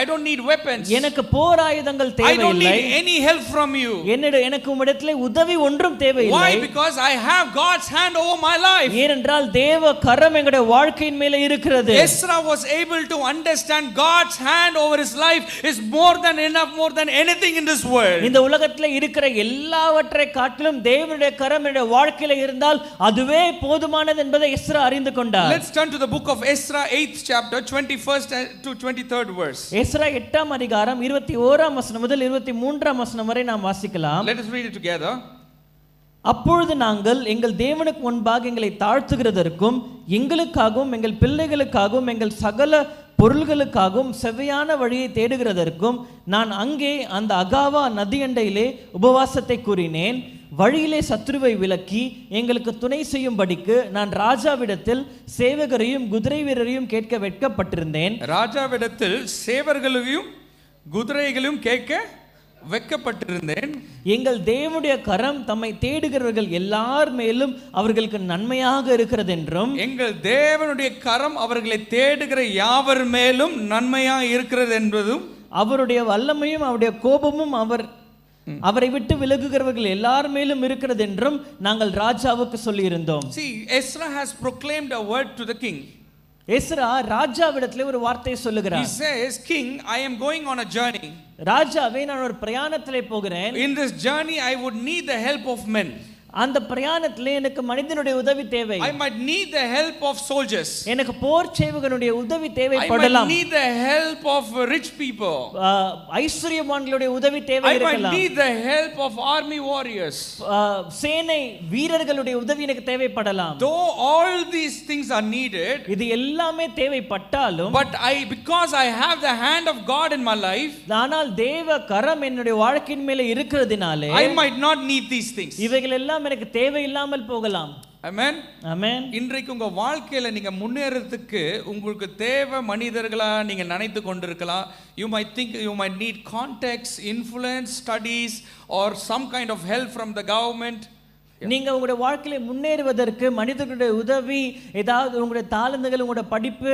I don't need weapons. எனக்கு போர் ஆயுதங்கள் தேவையில்லை. I don't need any help from you. எனக்கு உம்மிடத்திலே உதவி ஒன்றும் தேவையில்லை. Why? Because I have God's hand over my life. ஏனென்றால் தேவ கரம் எங்களுடைய வாழ்க்கையின் மேலே இருக்கிறது. Ezra was able to understand God's hand over his life is more than enough, more than anything in this world. இந்த உலகத்திலே இருக்கிற எல்லாவற்றை காட்டிலும் தேவனுடைய கரம் என்னுடைய வாழ்க்கையில இருந்தால் அதுவே போதுமானது என்பதை எஸ்ரா அறிந்து கொண்டார். Let's turn to the book of Ezra 8th chapter 21st to 23rd verse. Ezra 8ஆம் அதிகாரம் 21ஆம் வசனம் முதல் 23ஆம் வசனம் வரை நாம் வாசிக்கலாம். Let us read it together. அப்பொழுது நாங்கள் எங்கள் தேவனுக்கு முன்பாக எங்களை தாழ்த்துகிறதற்கும் எங்களுக்காகவும் எங்கள் பிள்ளைகளுக்காகவும் எங்கள் சகல பொருள்களுக்காகவும் செவ்வையான வழியை தேடுகிறதற்கும் நான் அங்கே அந்த அகாவா நதியண்டையிலே உபவாசத்தை கூறினேன். வழியிலே சத்ருவை விலக்கி எங்களுக்கு துணை செய்யும்படிக்கு நான் ராஜாவிடத்தில் சேவகரையும் குதிரை வீரரையும் கேட்க வெட்கப்பட்டிருந்தேன். ராஜாவிடத்தில் சேவகர்களையும் குதிரைகளையும் கேட்க வெட்கப்பட்டிருந்தேன். எங்கள் தேவனுடைய கரம் தம்மை தேடுகிறவர்கள் எல்லார் மேலும் அவர்களுக்கு நன்மையாக இருக்கிறது என்றும், எங்கள் தேவனுடைய கரம் அவர்களை தேடுகிற யாவர் மேலும் நன்மையாக இருக்கிறது என்பதும், அவருடைய வல்லமையும் அவருடைய கோபமும் அவரை விட்டு விலகுகிறவர்கள் எல்லார் மேலும் இருக்கிறது என்றும் நாங்கள் ராஜாவுக்கு சொல்லியிருந்தோம். See, Ezra has proclaimed a word to the king. Ezra ராஜாவிடத்திலே ஒரு வார்த்தையை சொல்லுகிறார். He says, King, I am going on a journey. ராஜாவே, நான் ஒரு பிரயாணத்திலே போகிறேன். In this journey I would need the help of men. அந்த பிரயாணத்திலே எனக்கு மனிதனுடைய உதவி தேவை. I might need the help of soldiers. எனக்கு போர் சேவகனுடைய உதவி I தேவைப்படலாம். might need the help of rich people. ஐஸ்வரியவான்களுடைய உதவி தேவை I might இருக்கலாம். need the help of army warriors. சேனை வீரர்களுடைய உதவி எனக்கு தேவைப்படலாம். Though all these things are needed, இது எல்லாமே தேவைப்பட்டாலும் but because I have the hand of God in my life, ஆனால் தேவ கரம் என்னுடைய வாழ்க்கையின் மேல இருக்கிறதுனாலே I might not need these things. இவைகள் எல்லாம் எனக்கு தேவையில்லாமல் போகலாம். Amen. Amen. இன்றைக்கு உங்க வாழ்க்கையில நீங்க முன்னேறதுக்கு உங்களுக்கு தேவை மனிதர்களா நீங்க நினைத்து கொண்டிருக்கலாம். You might think you might need contacts, influence, studies or some kind of help from the government. நீங்க உங்களுடைய வாழ்க்கையில முன்னேறுவதற்கு மனிதர்களுடைய உதவி, ஏதாவது உங்களுடைய தாளந்துகள், உங்களுடைய படிப்பு,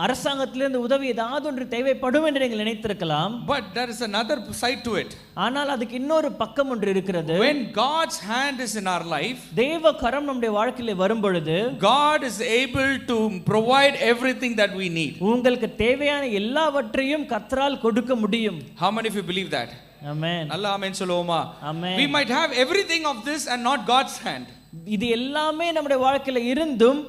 அரசாங்கத்திலிருந்து உதவி ஏதாவது ஒன்று தேவைப்படும் என்று நீங்கள் நினைத்திருக்கலாம். But there is another side to it. ஆனால் அதுக்கு இன்னொரு பக்கம் ஒன்று இருக்கிறது. When God's hand is in our life, தேவ கரம் நம்முடைய வாழ்க்கையில வரும் பொழுது God is able to provide everything that we need. உங்களுக்கு தேவையான எல்லாவற்றையும் கர்த்தரால் கொடுக்க முடியும். How many of you believe that? Amen. Allah amen சொல்லுவோமா? Amen. We might have everything of this and not God's hand. இது எல்லாமே நம்முடைய வாழ்க்கையில இருந்தும்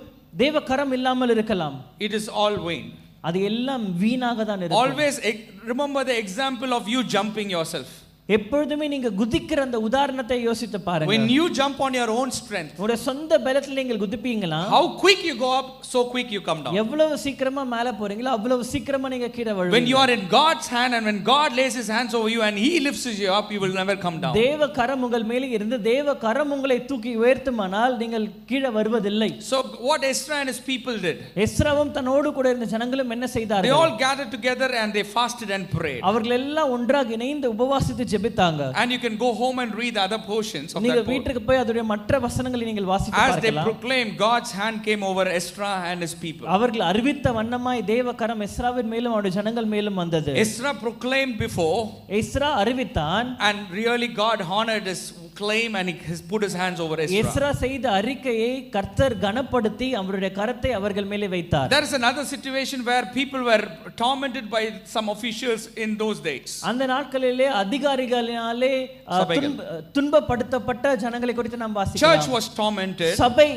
தேவ கரம் இல்லாமல் இருக்கலாம். It is all vain. அது எல்லாம் வீணாக தான் இருக்கும். Always remember the example of you jumping yourself. எப்பொழுதுமே நீங்க குதிக்கிற அந்த உதாரணத்தை யோசித்து பாருங்க. When you jump on your own strength, உங்களுடைய சொந்த பலத்தில் நீங்கள் குதிப்பீங்களா? how quick you go up, so quick you come down. எவ்வளவு சீக்கிரமா மேலே போறீங்களோ அவ்வளவு சீக்கிரமா நீங்க கீழே விழுவீங்க. When you are in God's hand and when God lays his hands over you and he lifts you up, you will never come down. தேவ கரம் உங்கள் மேலே இருந்து தேவ கரம் உங்களை தூக்கி உயர்த்துமானால் நீங்கள் கீழே வருவதில்லை. So what Ezra and his people did, எஸ்ராவும் தன்னோடு கூட இருந்த ஜனங்களும் என்ன செய்தார்கள்? they all gathered together and they fasted and prayed. அவர்கள் எல்லாம் ஒன்றாக இணைந்து உபவாசித்து ஜெபித்தாங்க. And you can go home and read the other portions of நீங்க that book. வீட்டுக்கு போய் அதோட மற்ற வசனங்களை நீங்கள் வாசித்து As they பார்க்கலாம். proclaimed, God's hand came over Ezra and his people. அவர்கள் அறிவித்த வண்ணமாய் தேவ கரம் எஸ்ராவின் மேலும் அவருடைய ஜனங்கள் மேலும் வந்தது. Ezra proclaimed before, எஸ்ரா அறிவித்தான், and really God honored his claim and he put his hands over Ezra. Ezra செய்த அறிக்கையை கர்த்தர் கனப்படுத்தி அவருடைய கரத்தை அவர்கள் மேலே வைத்தார். There is another situation where people were tormented by some officials in those days. அந்த நாட்களிலே அதிகாரிகளினாலே துன்பப்படுத்தப்பட்ட ஜனங்களை குறித்து நாம் வாசிக்கலாம். Church was tormented. சபை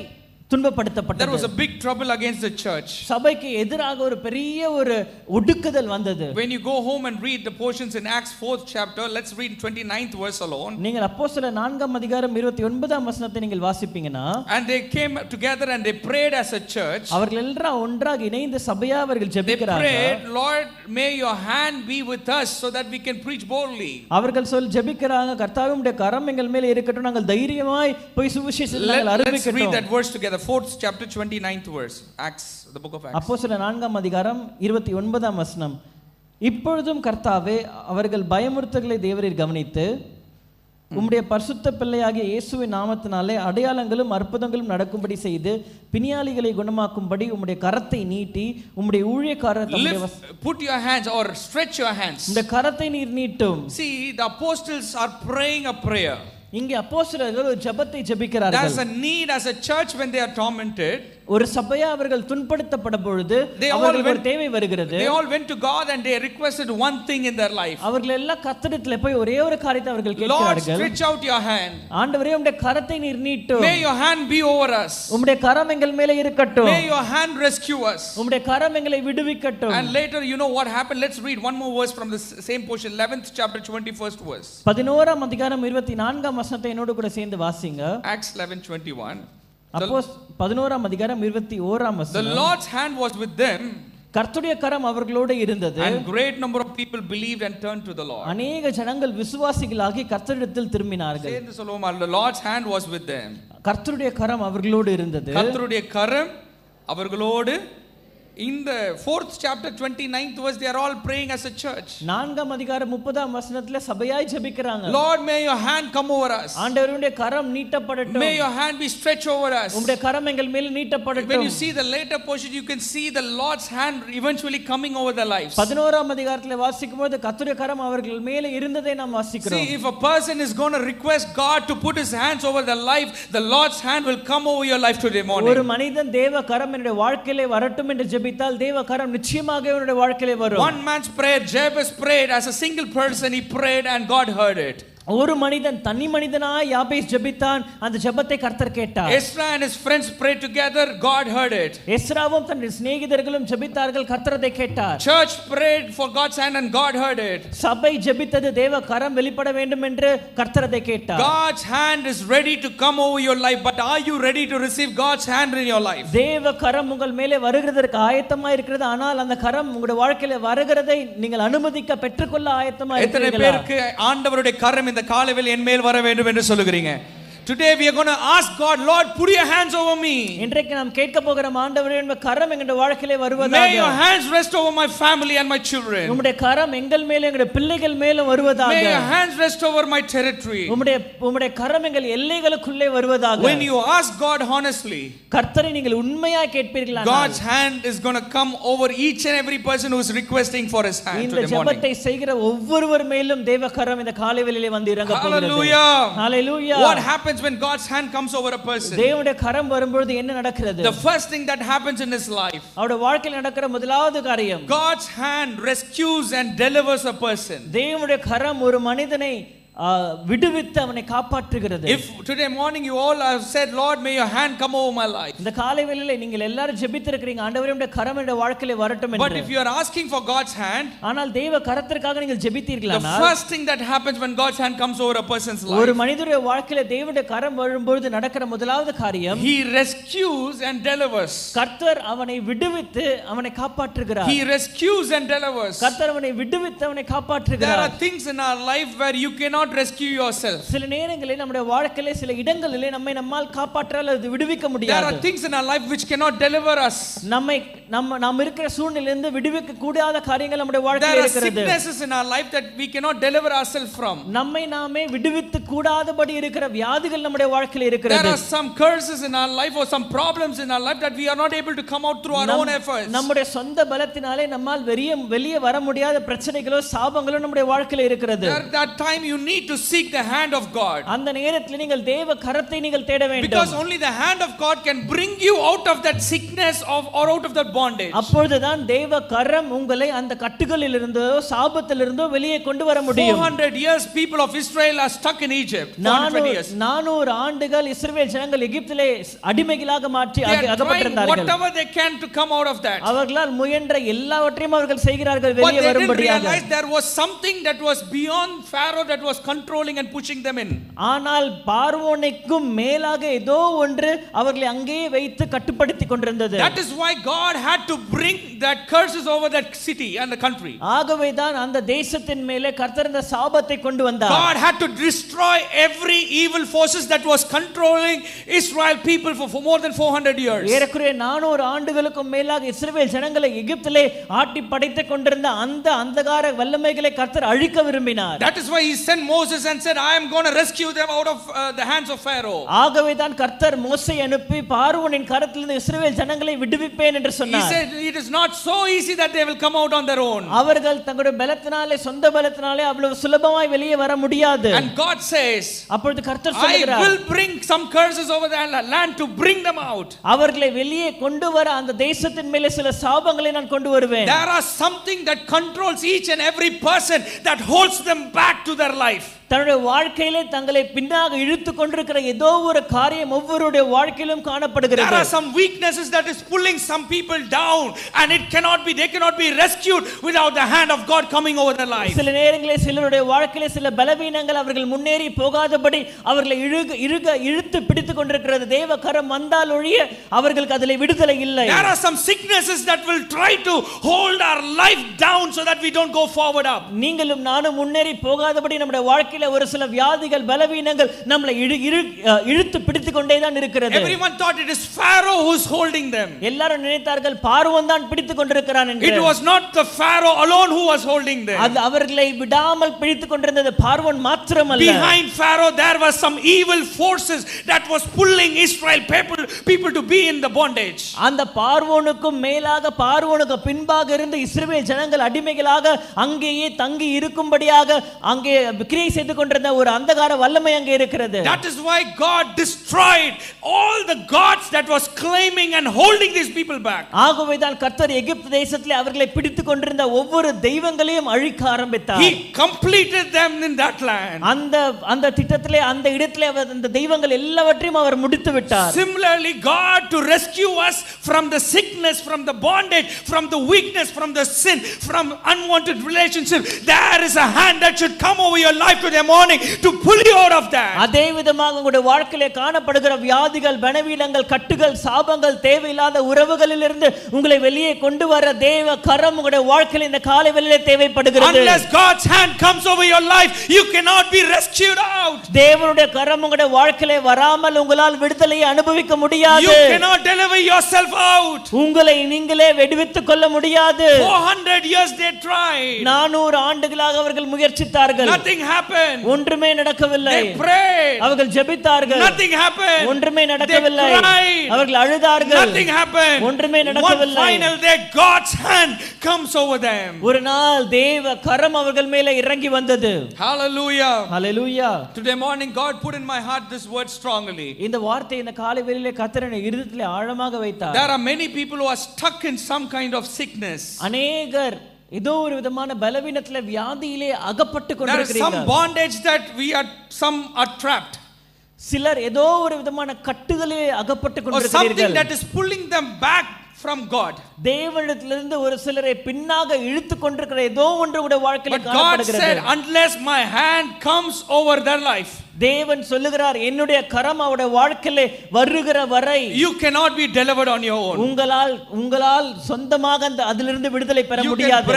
துன்பப்படுத்தப்பட்டது. There was a big trouble against the church. சபைக்கு எதிராக ஒரு பெரிய ஒரு ஒடுக்குதல் வந்தது. When you go home and read the portions in Acts 4th chapter, let's read 29th verse alone. நீங்கள் அப்போஸ்தலர் 4ஆம் அதிகாரம் 29ஆம் வசனத்தை நீங்கள் வாசிப்பீங்கன்னா, and they came together and they prayed as a church. அவர்கள் எல்லாம் ஒன்றாக இணைந்து சபையா அவர்கள் ஜெபிக்கிறார்கள். They prayed, Lord, may your hand be with us so that we can preach boldly. அவர்கள் ஜெபிக்கிறாங்க, கர்த்தாவே உம்முடைய கரம் எங்கள் மேல் இருக்கட்டும், நாங்கள் தைரியமாய் போய் சுவிசேஷத்தை அறிவிக்கட்டும். Let's read that verse together. 4th chapter 29th verse, Acts, the book of Acts. அப்போஸ்தலர் 4ஆம் அதிகாரம் 29ஆம் வசனம். இப்பொழுதும் கர்த்தாவே அவர்கள் பயமுறுத்தல்களை தேவரீர் கவனித்து உம்முடைய பரிசுத்த பிள்ளையாகிய இயேசுவின் நாமத்தினாலே அடையாளங்களும் அற்புதங்களும் நடக்கும்படி செய்து பிணியாளிகளை குணமாக்கும்படி உம்முடைய கரத்தை நீட்டி உம்முடைய ஊழியக்காரரை put your hands or stretch your hands. இந்த கரத்தை நீர் நீட்டும். See, the apostles are praying a prayer. இங்கே அப்போஸ்தலர்கள் ஒரு ஜெபத்தை ஜெபிக்கிறார்கள். There's a need as a church when they are tormented. ஒரு சபையா அவர்கள் துன்பப்படுத்தப்படும் பொழுது அவர்களுக்கு ஒரு தேவை வருகிறது. They all went to God and they requested one thing in their life. அவர்கள் எல்லாம் கர்த்தரிடத்தில் போய் ஒரே ஒரு காரியத்தை அவர்கள் கேட்கிறார்கள். Lord, stretch out your hand. ஆண்டவரே உம்முடைய கரத்தை நீர் நீட்டும். May your hand be over us. உம்முடைய கரம் எங்கள் மேலே இருக்கட்டும். May your hand rescue us. உம்முடைய கரம் எங்களை விடுவிக்கட்டும். And later you know what happened. Let's read one more verse from the same portion, 11th chapter 21st verse. 11ஆம் அதிகாரம் 24ஆம் வசனத்தை என்னோடு கூட சேர்ந்து வாசிங்க. Acts 11:21. அப்போஸ் 11ஆம் அதிகாரம் 21ஆம் வசனம். The Lord's hand was with them. கர்த்தருடைய கரம் அவர்களோடு இருந்தது. And great number of people believed and turned to the Lord. அநேக ஜனங்கள் விசுவாசிகளாகி கர்த்தரிடத்தில் திரும்பினார்கள். சேர்ந்து சொல்லுவோமா, the Lord's hand was with them. கர்த்தருடைய கரம் அவர்களோடு இருந்தது. கர்த்தருடைய கரம் அவர்களோடு. In the 4th chapter 29th verse, they are all praying as a church. 4ஆம் அதிகாரம் 30ஆம் வசனத்திலே சபையாய் ஜெபிக்கறாங்க. Lord, may your hand come over us. ஆண்டவருடைய கரம் நீட்டப்படட்டும். May your hand be stretched over us. உம்முடைய கரம் எங்கள் மேல் நீட்டப்படட்டும். When you see the later portion, you can see the Lord's hand eventually coming over their lives. 11ஆம் அதிகாரத்திலே வாசிக்கும்போது கர்த்தருடைய கரம் அவர்கள் மேலே இருந்ததை நாம் வாசிக்கிறோம். See, if a person is going to request God to put his hands over their life, the Lord's hand will come over your life today morning. ஒரு மனிதன் தேவ கரம் என்னுடைய வாழ்க்கையிலே வரட்டும் என்று ஜெபித்தால் தேவ கரம் நிச்சயமாக அவருடைய வாழ்க்கையிலே வரும். One man's prayer, Jabez prayed as a single person, he prayed and God heard it. ஒரு மனிதன் தனி மனிதனாய் யாபேஸ் ஜெபித்தான். அந்த ஜெபத்தை கர்த்தர் கேட்டார். Ezra and his friends prayed together, God heard it. எஸ்ராவும் தன் சிநேகிதர்களும் ஜெபித்தார்கள், கர்த்தர் அதை கேட்டார். Church prayed for God's hand and God heard it. சபை ஜெபித்தது, தேவ கரம் வெளிப்பட வேண்டும் என்று கர்த்தர் அதை கேட்டார். God's hand is ready to come over your life, but are you ready to receive God's hand in your life? தேவ கரம் உங்கள் மேலே வருகிறதற்கு ஆயத்தமா இருக்கிறது, ஆனால் அந்த கரம் உங்களுடைய வாழ்க்கையில வருகிறதை நீங்கள் அனுமதிக்க பெற்றுக்கொள்ள ஆயத்தமா எத்தனை இருக்கிறீர்களா? பேருக்கு ஆண்டவருடைய கரம் இந்த காலையில் என் மேல் வர வேண்டும் என்று சொல்லுகிறீங்க? Today we are going to ask God, Lord, put your hands over me. இன்றைக்கு நாம் கேட்க போகிறோம், ஆண்டவரே உம்முடைய கரம் எங்களுடைய வாழ்க்கையிலே வருவதாக. May your hands rest over my family and my children. உம்முடைய கரம் எங்கள் மேலே எங்களுடைய பிள்ளைகள் மேலும் வருவதாக. May your hands rest over my territory. உம்முடைய கரம் எங்கள் எல்லைகளுக்குள்ளே வருவதாக. When you ask God honestly, கர்த்தரை நீங்கள் உண்மையாய் கேட்பீர்களா? God's hand is going to come over each and every person who is requesting for his hand இந்த today morning. ஜெபத்தை செய்கிற ஒவ்வொருவர் மேலும் தேவ கரம் இந்த காலை வேளையிலே வந்து இறங்க போகிறது. Hallelujah. Hallelujah. What happens when God's hand comes over a person? தேவனுடைய கரம் வரும்போது என்ன நடக்கிறது? The first thing that happens in his life, அவருடைய வாழ்க்கையில் நடக்கிற முதலாவது காரியம், God's hand rescues and delivers a person. தேவனுடைய கரம் ஒரு மனிதனை விடுவித்து அவனை காப்பாற்றுகிறது. If today morning you all have said, Lord, may your hand come over my life. இந்த காலை வேளையிலே நீங்கள் எல்லாரும் ஜெபித்திருக்கிறீங்க, ஆண்டவரே உம்முடைய கரம் என்னுடைய வாழ்க்கையிலே வரட்டும் என்று. But if you are asking for God's hand, ஆனால் தேவ கரத்திற்காக நீங்கள் ஜெபித்தீர்களானால், the first thing that happens when God's hand comes over a person's life, ஒரு மனிதனுடைய வாழ்க்கையிலே தேவனுடைய கரம் வரும்போது நடக்கிற முதலாவது காரியம், he rescues and delivers. கர்த்தர் அவனை விடுவித்து அவனை காப்பாற்றுகிறார். He rescues and delivers. கர்த்தர் அவனை விடுவித்து அவனை There காப்பாற்றுகிறார். are things in our life where you cannot rescue yourself. சில நேரங்களில் நம்முடைய வாழ்க்கையிலே சில இடங்களிலே நம்மால் காப்பாற்ற அல்லது விடுவிக்க There முடியாது. are things in our life which cannot deliver us. நாம் இருக்கிற சூழ்நிலையிலிருந்து விடுவிக்க கூடாத காரியங்கள் நம்முடைய வாழ்க்கையில் There are இருக்கிறது. sicknesses in our life that we cannot deliver ourselves from. நம்மை நாமே விடுவித்து கூடாதபடி இருக்கிற வியாதிகள் நம்முடைய வாழ்க்கையில் There இருக்கிறது. are some curses in our life or some problems in our life that we are not able to come out through our own efforts. நம்முடைய சொந்த பலத்தினாலே நம்மால் வெளியே வர முடியாத பிரச்சனைகளோ சாபங்களோ நம்முடைய வாழ்க்கையில் இருக்கிறது. That time you need to seek the hand of God. அந்த நேரத்தில் நீங்கள் தேவ கரத்தை நீங்கள் தேட வேண்டும். Because only the hand of God can bring you out of that sickness or out of that bondage. அப்பொழுதுதான் தேவ கரம் உங்களை அந்த கட்டுகளிலிருந்தோ சாபத்திலிருந்தோ வெளியே கொண்டு வர முடியும். 400 years people of Israel are stuck in Egypt. 400 years. 400 ஆண்டுகள் இஸ்ரவேல் ஜனங்கள் எகிப்திலே அடிமைகளாக மாற்றி அகப்பட்டிருந்தார்கள். Whatever they can to come out of that. அவர்களால் முயன்ற எல்லாவற்றையும் அவர்கள் செய்கிறார்கள் வெளியே வரும்படியாக. But they didn't realize there was something that was beyond Pharaoh that was controlling and pushing them in. ஆனால் பார்வோனுக்கும் மேலாக ஏதோ ஒன்று அவர்களை அங்கேயே வைத்து கட்டுப்படுத்திக் கொண்டிருந்தது. That is why God had to bring that curses over that city and the country. ஆகவே தான் அந்த தேசத்தின் மேலே கர்த்தர் இந்த சாபத்தை கொண்டு வந்தார். God had to destroy every evil forces that was controlling Israel people for more than 400 years. ஏறக்குறைய 400 ஆண்டுகளுக்கும் மேலாக இஸ்ரவேல் ஜனங்களை எகிப்திலே ஆட்டி படைத்துக் கொண்டிருந்த அந்த அந்தகார வல்லமைகளை கர்த்தர் அழிக்க விரும்பினார். That is why he sent Moses and said, I am going to rescue them out of the hands of Pharaoh. ஆகவே தான் கர்த்தர் மோசே அனுப்பி பார்வோனின் கரத்திலிருந்து இஸ்ரவேல் ஜனங்களை விடுவிப்பேன் என்று சொன்னார். He said it is not so easy that they will come out on their own. அவர்கள் தங்களுடைய பலத்தினாலே சொந்த பலத்தினாலே அவ்வளவு சுலபமாய் வெளியே வர முடியாது. And God says, அப்பொழுது கர்த்தர் சொல்கிறார், I will bring some curses over the land to bring them out. அவர்களை வெளியே கொண்டு வர அந்த தேசத்தின் மேலே சில சாபங்களை நான் கொண்டு வருவேன். There are something that controls each and every person that holds them back to their life. தன்னுடைய வாழ்க்கையிலே தங்களை பின்னாக இழுத்து கொண்டிருக்கிற ஏதோ ஒரு காரியம் ஒவ்வொருடைய வாழ்க்கையிலும் காணப்படுகிறது. There are some weaknesses that is pulling some people down and they cannot be rescued without the hand of God coming over their life. சில நேரங்களில் சிலருடைய வாழ்க்கையிலே சில பலவீனங்கள் அவர்கள் முன்னேறி போகாதபடி அவர்களை இழுத்து பிடித்துக் கொண்டிருக்கிறது. தேவ கரம் வந்தால் ஒழிய அவர்களுக்கு அதிலே விடுதலை இல்லை. There are some sicknesses that will try to hold our life down so that we don't go forward up. நீங்களும் நானும் முன்னேறி போகாதபடி நம்முடைய வாழ்க்கையில ஒரு சில வியாதிகள் பலவீனங்கள் நம்மளை இழுத்து பிடித்துக் கொண்டே தான் இருக்கிறது. Everyone thought it is Pharaoh who is holding them. எல்லாரும் நினைத்தார்கள் பார்வோன் தான் பிடித்துக் கொண்டிருக்கிறான் என்று. It was not the Pharaoh alone who was holding them. அது அவர்களை விடாமல் பிடித்துக் கொண்டிருந்தது பார்வோன் மாத்திரமல்ல. Behind Pharaoh there was some evil forces that was pulling Israel people to be in the bondage. அந்த பார்வோனுக்கும் மேலாக பார்வோனுக்கு பின்பாக இருந்த இஸ்ரவேல் ஜனங்கள் அடிமைகளாக அங்கேயே தங்கி இருக்கும்படியாக அங்கே கிரியை செய்து கொண்டிருந்த ஒரு அந்தகார வல்லமை அங்கே இருக்கிறது. That is why God destroyed all the God gods that was claiming and holding these people back. ஆகவேதான் கர்த்தர் எகிப்து தேசத்திலே அவர்களை பிடித்துக் கொண்டிருந்த ஒவ்வொரு தெய்வங்களையும் அழிக்க ஆரம்பித்தார். He completed them in that land. அந்த திட்டத்திலே அந்த இடத்திலே அந்த தெய்வங்கள் எல்லாவற்றையும் அவர் முடித்து விட்டார். Similarly, God to rescue us from the sickness, from the bondage, from the weakness, from the sin, from unwanted relationship, there is a hand that should come over your life today morning to pull you out of that. அதே விதமாக உங்களுடைய வாழ்க்கையிலே காணப்படுகிற வியாதிகள், பலவீனங்கள், கட்டுகள், சாபங்கள், தேவையில்லாத உறவுகளிலிருந்து உங்களை வெளியே கொண்டு வர தேவ கரம் உங்களுடைய வாழ்க்கையில இந்த காலை வேளையிலே தேவைப்படுகிறது. Unless God's hand comes over your life, you cannot be rescued out. தேவனுடைய கரம் உங்களுடைய வாழ்க்கையிலே வராமல் உங்களால் விடுதலையை அனுபவிக்க முடியாது. You cannot deliver yourself out. உங்களை நீங்களே விடுவித்துக் கொள்ள முடியாது. 400 years they tried. 400 ஆண்டுகளாக அவர்கள் முயற்சித்தார்கள். Nothing happened. ஒன்றுமே நடக்கவில்லை. They prayed. அவர்கள் ஜெபித்தார்கள். Nothing happened. ஒன்றுமே நடக்கவில்லை. They cried. அவர்கள் அழுதார்கள். Nothing happened. ஒன்றுமே நடக்கவில்லை. One final day God's hand comes over them. ஒரு நாள் தேவ கரம் அவர்கள் மேலே இறங்கி வந்தது. Hallelujah. Hallelujah. Today morning God put in my heart this word strongly. இந்த வார்த்தை இந்த காலை வேளையிலே கர்த்தர் என் இருதயத்திலே ஆழமாக வைத்தார். There are many people who are stuck in some kind of sickness. அநேகர் ஏதோ ஒரு விதமான பலவீனத்திலே வியாதியிலே அகப்பட்டு கொண்டிருக்கிறீர்கள். There is some bondage that some are trapped. சிலர் ஏதோ ஒரு விதமான கட்டுகளிலே அகப்பட்டு கொண்டிருக்கிறீர்கள். Or something that is pulling them back from God. தேவனிடத்திலிருந்து ஒரு சிலரை பின்னாக இழுத்து கொண்டிருக்கிற ஏதோ ஒன்று உங்களுடைய வாழ்க்கையில காணப்படுகிறது. God said, unless my hand comes over their life, தேவன் சொல்லுகிறார், என்னுடைய கரம் அவருடைய வாழ்க்கையிலே வருகிற வரை you cannot be delivered on your own. உங்களால் சொந்தமாக அதிலிருந்து விடுதலை பெற முடியாது.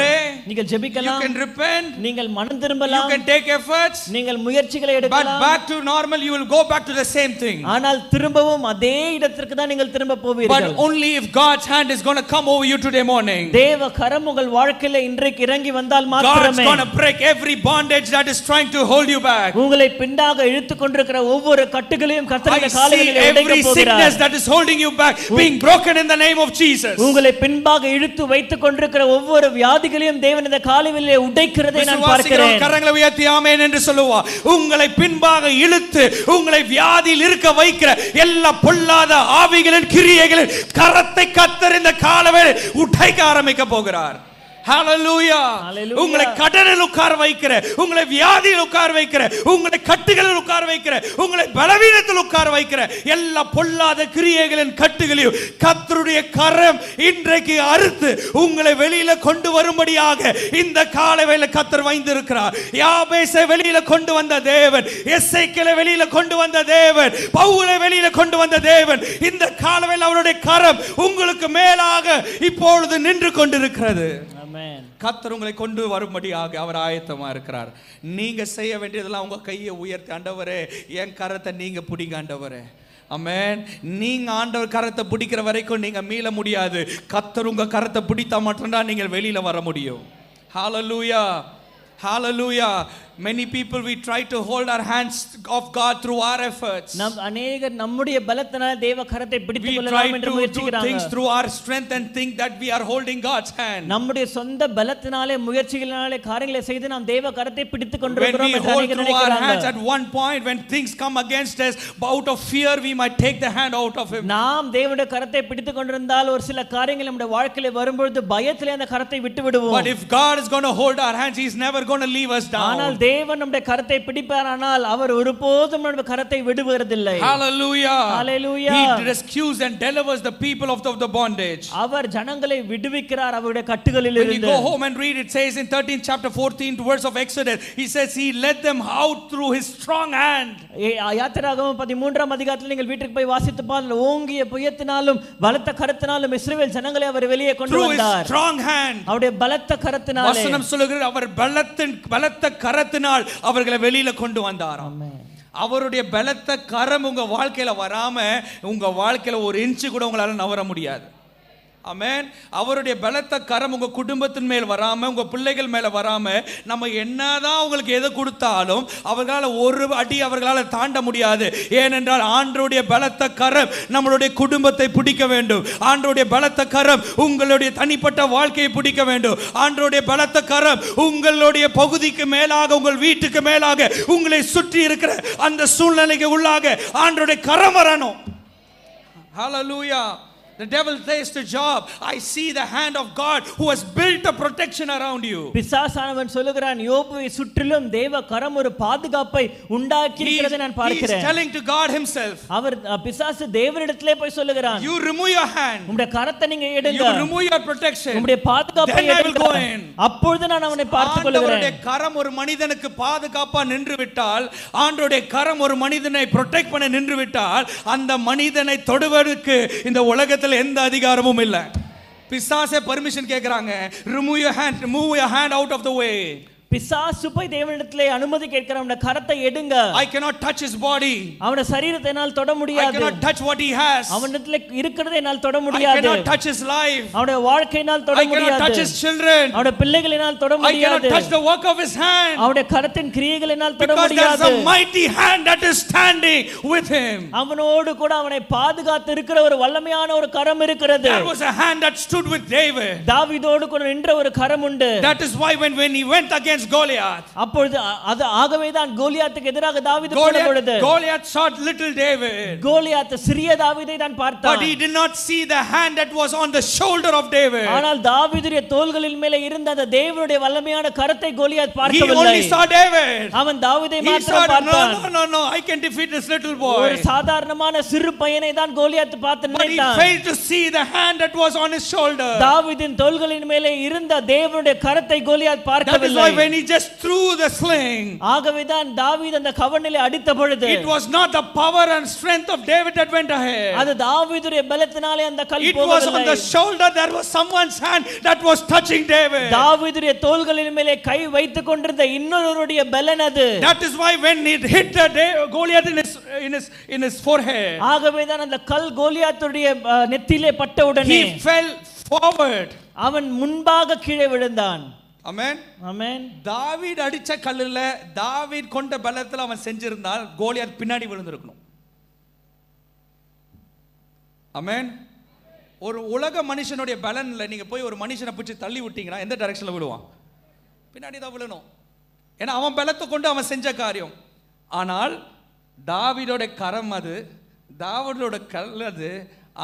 நீங்கள் ஜெபிக்கலாம், you can repent, நீங்கள் மனம் திரும்பலாம், you can take efforts, நீங்கள் முயற்சிகளை எடுக்கலாம். but back to normal you will go back to the same thing. ஆனால் திரும்பவும் அதே இடத்திற்கு தான் நீங்கள் திரும்ப போவீர்கள். But only if God's hand is going to come over you today morning. தேவ கரம் உங்கள் வாழ்க்கையில இன்றைக்கு இறங்கி வந்தால் மாத்திரமே God's going to break every bondage that is trying to hold you back. உங்களை பின்னாக இழுத்து கொண்டிருக்கிற ஒவ்வொரு கட்டுகளையும் கர்த்தர் இந்த காலையிலே உடைக்க போகிறார். Every sickness that is holding you back being broken in the name of Jesus. உங்களை பின்பாக இழுத்து வைத்துக் கொண்டிருக்கிற ஒவ்வொரு வியாதிகளையும் தேவன் இந்த காலையிலே உடைக்கிறதை நான் பார்க்கிறேன். கரங்களை உயர்த்தி ஆமென் என்று சொல்லுவோம். உங்களை பின்பாக இழுத்து உங்களை வியாதியில் இருக்க வைக்கிற எல்லா பொல்லாத ஆவிகளின் கிரியைகளின் கரத்தை கர்த்தர் இந்த காலையிலே உடைக்க ஆரம்பிக்க போகிறார். Hallelujah. உங்களை கடனில் உட்கார வைக்கிற, உங்களை வியாதியில் உட்கார வைக்கிற, உங்களை கட்டுகளில் உட்கார வைக்கிற, உங்களை பலவீனத்தில் உட்கார வைக்கிற எல்லா பொல்லாத கிரியைகளின் கட்டுகளையும் கர்த்தருடைய கரம் இன்றைக்கு அறுத்து உங்களை வெளியில கொண்டு வரும்படியாக இந்த காலையில கர்த்தர் வைத்திருக்கிறார். யாபேசை வெளியில கொண்டு வந்த தேவன், எசேக்கியேலை வெளியில கொண்டு வந்த தேவன், பவுலை வெளியில கொண்டு வந்த தேவன், இந்த காலையில அவருடைய கரம் உங்களுக்கு மேலாக இப்பொழுது நின்று கொண்டிருக்கிறது. கர்த்தர் உங்களை கொண்டு வரும்படியாக அவர் ஆயத்தமா இருக்கிறார். நீங்க செய்ய வேண்டியதெல்லாம் உங்க கையை உயர்த்தி, ஆண்டவரே என் கரத்தை நீங்க பிடிங்க ஆண்டவரே. ஆமென். நீங்க ஆண்டவர் கரத்தை பிடிக்கிற வரைக்கும் நீங்க மீள முடியாது. கர்த்தர் உங்க கரத்தை பிடித்தா மட்டும்தான் நீங்கள் வெளியில வர முடியும். ஹalleluya. Hallelujah. Many people we try to hold our hands of God through our efforts. நம் அநேகர் நம்முடைய பலத்தினால் தேவ கரத்தை பிடித்துக் கொள்ளலாம் என்று முயற்சிக்கிறாங்க. We try to do things through our strength and think that we are holding God's hand. நம்முடைய சொந்த பலத்தினாலே முயற்சிகளினாலே காரியங்களை செய்து நாம் தேவ கரத்தை பிடித்துக் கொண்டிருக்கிறோம் என்று நினைக்கிறாங்க. When we hold our hands at one point, when things come against us, out of fear we might take the hand out of him. நாம் தேவனுடைய கரத்தை பிடித்துக் கொண்டிருந்தால் ஒரு சில காரியங்கள் நம்முடைய வாழ்க்கையிலே வரும்போது பயத்திலே அந்த கரத்தை விட்டு விடுவோம். But if God is going to hold our hands, he is never going to leave us down. ஆனால் தேவன் நம்முடைய கரத்தை பிடிப்பாரானால் அவர் ஒருபோதும் நம்முடைய கரத்தை விடுவதில்லை. Hallelujah. Hallelujah. He rescues and delivers the people of the bondage. அவர் ஜனங்களை விடுவிக்கிறார் அவருடைய கட்டுகளில் இருந்து. When you go home and read, it says in 13th chapter 14th verse of Exodus, he says he led them out through his strong hand. யாத்திராகமம் 13ஆம் அதிகாரத்தில் நீங்கள் வீட்டுக்கு போய் வாசித்து பாருங்கள். ஓங்கிய புயத்தினாலும் பலத்த கரத்தினாலும் இஸ்ரவேல் ஜனங்களை அவர் வெளியே கொண்டு வந்தார். Through his strong hand. அவருடைய பலத்த கரத்தினாலே. வசனம் சொல்லுகிறது அவர் பலத்த கரத்தினால் அவர்களை வெளியில கொண்டு வந்தாராம். அவருடைய பலத்த கரம் உங்க வாழ்க்கையில வராம உங்க வாழ்க்கையில ஒரு இன்ச் கூட உங்களால நவர முடியாது. ஆமென். அவருடைய பலத்த கரம் உங்க குடும்பத்தின் மேல் வராம, உங்க பிள்ளைகள் மேல வராம, நம்ம என்னதான் உங்களுக்கு எதை கொடுத்தாலும் அவர்களால ஒரு அடி அவர்களால தாண்ட முடியாது. ஏனென்றால் ஆண்டவருடைய பலத்த கரம் நம்மளுடைய குடும்பத்தை பிடிக்க வேண்டும். ஆண்டவருடைய பலத்த கரம் உங்களுடைய தனிப்பட்ட வாழ்க்கையை பிடிக்க வேண்டும். ஆண்டவருடைய பலத்த கரம் உங்களுடைய பகுதிக்கு மேலாக, உங்கள் வீட்டுக்கு மேலாக, உங்களை சுற்றி இருக்கிற அந்த சூழ்நிலைக்கு உள்ளாக ஆண்டவருடைய கரம் வரணும். Hallelujah. The devil says to Job, I see the hand of God who has built a protection around you. பிசாசானவன் சொல்லுகிறான் யோபுவை சுற்றிலும் தேவ கரம் ஒரு பாதுகாப்பை உண்டாக்கி இருக்கிறதை நான் பார்க்கிறேன். He is telling to God himself. அவர் பிசாசு தேவனிடத்திலே போய் சொல்லுகிறான், you remove your hand. உம்முடைய கரத்தை நீங்க எடுங்க. You remove your protection. உம்முடைய பாதுகாப்பை எடுங்க. அப்பொழுது நான் அவனை பார்த்துக் கொள்கிறேன். ஆண்டவருடைய கரம் ஒரு மனிதனுக்கு பாதுகாப்பா நின்று விட்டால், ஆண்டவருடைய கரம் ஒரு மனிதனை ப்ரொடெக்ட் பண்ண நின்று விட்டால், அந்த மனிதனை தொடுவதற்கு இந்த உலகத்தில் எந்த அதிகாரமும் இல்ல. பிசாசே பர்மிஷன் கேக்குறாங்க, remove your hand out of the way. பிசாசு போய் தேவனிடத்திலே அனுமதி கேட்கிறான், அவனுடைய கரத்தை எடுங்க. I cannot touch his body. அவனுடைய சரீரத்தை என்னால் தொட முடியாது. I cannot touch what he has. அவனிடத்திலே இருக்கிறதை என்னால் தொட முடியாது. I cannot touch his life. அவனுடைய வாழ்க்கையினால் தொட முடியாது. I cannot touch his children. அவனுடைய பிள்ளைகளினால் தொட முடியாது. I cannot touch the work of his hand. அவனுடைய கரத்தின் கிரியைகளினால் தொட முடியாது. Because there is a mighty hand that is standing with him. அவனோடு கூட அவனை பாதுகாத்து இருக்கிற ஒரு வல்லமையான ஒரு கரம் இருக்கிறது. There was a hand that stood with David. தாவீதோடு கூட நின்ற ஒரு கரம் உண்டு. That is why when he went against Goliath, அப்பொழுது அது ஆகவேதான் கோலியாத்துக்கு எதிராக தாவீது போன பொழுது Goliath shot little David. Goliath சிறிய தாவீதை தான் பார்த்தான். But he did not see the hand that was on the shoulder of David. ஆனால் தாவீதுடைய தோள்களின் மேலே இருந்த அந்த தேவனுடைய வல்லமையான கரத்தை கோலியாத் பார்க்கவில்லை. He only saw David. அவன் தாவீதை மாத்திரம் பார்த்தான். No, I can defeat this little boy. ஒரு சாதாரணமான சிறு பையனை தான் கோலியாத் பார்த்து நினைத்தான். But he failed to see the hand that was on his shoulder. தாவீதின் தோள்களின் மேலே இருந்த தேவனுடைய கரத்தை கோலியாத் பார்க்கவில்லை. That is why when he just threw the sling, ஆகவேதான் தாவீது அந்த கவணிலே அடித்த பொழுது, it was not the power and strength of David that went ahead. அது தாவீதுடைய பலத்தினாலே அந்த கல் போகவில்லை. It was on the shoulder, there was someone's hand that was touching David. தாவீதுடைய தோள்களின் மேலே கை வைத்துக் கொண்டிருந்த இன்னொருவருடைய பலன் அது. That is why when it hit the Goliath in his forehead, ஆகவேதான் அந்த கல் கோலியாத்துடைய நெத்தியிலே பட்டவுடனே he fell forward. அவன் முன்பாக கீழே விழுந்தான். ஆமென் ஆமென். தாவீது அடிச்ச கல்லுல தாவீது கொண்ட பலத்துல அவன் செஞ்சிருந்தால் கோலியாத் பின்னாடி விழுந்திருக்கணும். ஆமென். ஒரு உலக மனுஷனுடைய பலன்ல நீங்க போய் ஒரு மனுஷனை பிடிச்சி தள்ளி விட்டீங்கன்னா எந்த டைரக்ஷன்ல விழுவான்? பின்னாடி தான் விழணும். ஏன்னா அவன் பலத்தை கொண்டு அவன் செஞ்ச காரியம். ஆனால் தாவீதோட கரம் அது, தாவீதோட கல் அது.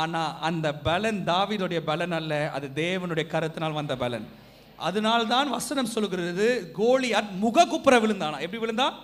ஆனா அந்த பலன் தாவீதோடைய பலன் அல்ல, அது தேவனுடைய கரத்தினால் வந்த பலன். அதனால்தான் வசனம் சொல்கிறது கோலியாத் முககுப்புற விழுந்தானா. எப்படி விழுந்தான்?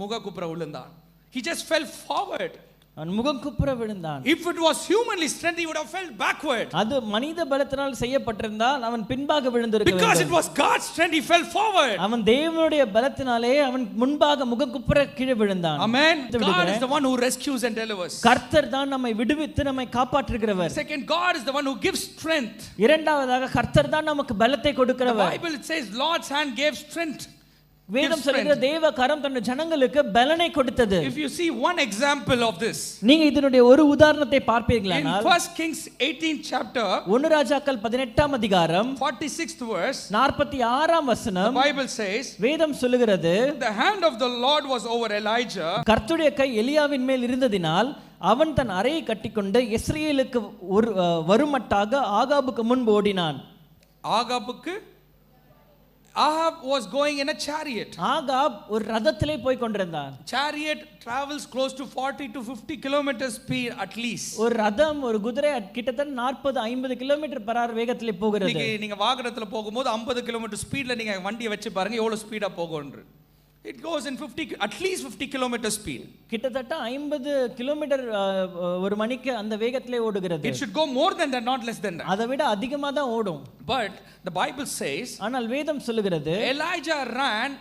முககுப்புற விழுந்தான். He just fell forward. அவன் முககுப்புற விழுந்தான். If it was humanly strength, he would have fell backward. அது மனித பலத்தினால் செய்யப்பட்டிருந்தால் அவன் பின்பாக விழுந்திருக்க வேண்டும். Because it was God's strength, he fell forward. அவன் தேவனுடைய பலத்தினாலே அவன் முன்பாக முககுப்புற கீழே விழுந்தான். Amen. God is the one who rescues and delivers. கர்த்தர் தான் நம்மை விடுவித்து நம்மை காப்பாற்றுகிறவர். Second, God is the one who gives strength. இரண்டாவதாக கர்த்தர் தான் நமக்கு பலத்தை கொடுக்கிறவர். The Bible says Lord's hand gave strength. வேதம் சொல்லுகிறது தேவ கரம் தன்னுடைய ஜனங்களுக்கு பலனை கொடுத்தது. If you see one example of this, நீங்க இதனுடைய ஒரு உதாரணத்தை பார்ப்பீர்களானால் in 1 Kings 18th chapter, 1 ராஜாக்கள் 18ஆம் அதிகாரம் 46th verse, 46ஆம் வசனம், the Bible says, வேதம் சொல்லுகிறது, the hand of the Lord was over Elijah. கர்த்தருடைய கை எலியாவின் மேல் இருந்ததினால் அவன் தன் அறையை கட்டிக்கொண்டு இஸ்ரவேலுக்கு வருமட்டாக ஆகாபுக்கு முன்பு ஓடினான். ஆகாபுக்கு Ahab was going in a chariot. Ahab ஒரு ரதத்திலே போய் கொண்டிருந்தான். Chariot travels close to 40 to 50 kilometers speed at least. ஒரு ரதம் ஒரு குதிரை கிட்டத்தட்ட 40-50 km/h வேகத்திலே போகிறது. நீங்க வாகனத்துல போகும்போது 50 km ஸ்பீட்ல நீங்க வண்டியை வச்சு பாருங்க எவ்வளவு speedo போகும்ன்று. It goes in at least 50 km speed. கிட்டத்தட்ட 50 கிலோமீட்டர் ஒரு மணிக்கு அந்த வேகத்திலே ஓடுகிறது. It should go more than that, not less than that. அதை விட அதிகமா தான் ஓடும். But the Bible says, ஆனால் வேதம் சொல்லுகிறது, Elijah ran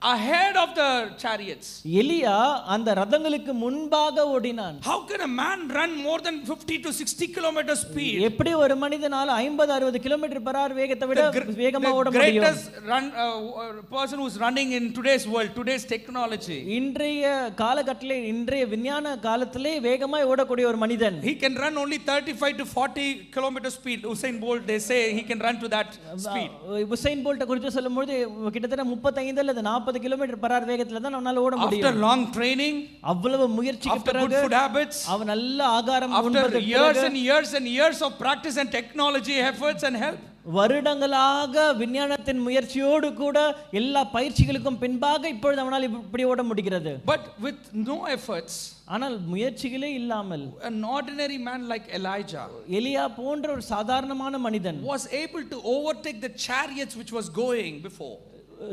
ahead of the chariots. எலியா அந்த ரதங்களுக்கு முன்பாக ஓடினான். How can a man run more than 50 to 60 km speed? எப்படி ஒரு மனிதனால 50-60 km/h வேகத்தை விட வேகமா ஓட முடியும்? The greatest person who is running in today's world, today's technology, இன்றைய காலகட்டத்திலே இன்றைய விஞ்ஞான காலத்திலே வேகமாய் ஓடக்கூடிய ஒரு மனிதன், he can run only 35 to 40 km speed. Usain Bolt, they say he can run to that speed. Usain Bolt குறித்து சொல்லும்போது கிட்டத்தட்ட 35 அல்லது 40 km/h வேகத்துல தான் அவனால ஓட முடியும். After long training, அவ்வளவு முயற்சிக்கு பிறகு, after good food habits, அவன் நல்ல ஆகாரம் உண்பதற்கு பிறகு, after years and years of practice and technology efforts and help, வருடங்களாக விஞ்ஞானத்தின் முயற்சியோடு கூட எல்லா பயிற்சிகளுக்கும் பின்பாக இப்பொழுது அவனால் இப்படி ஓட முடிகிறது. But with no efforts, ஆனால் முயற்சிகளே இல்லாமல் an ordinary man like Elijah எலியா போன்ற ஒரு சாதாரணமான மனிதன் was able to overtake the chariots which was going before.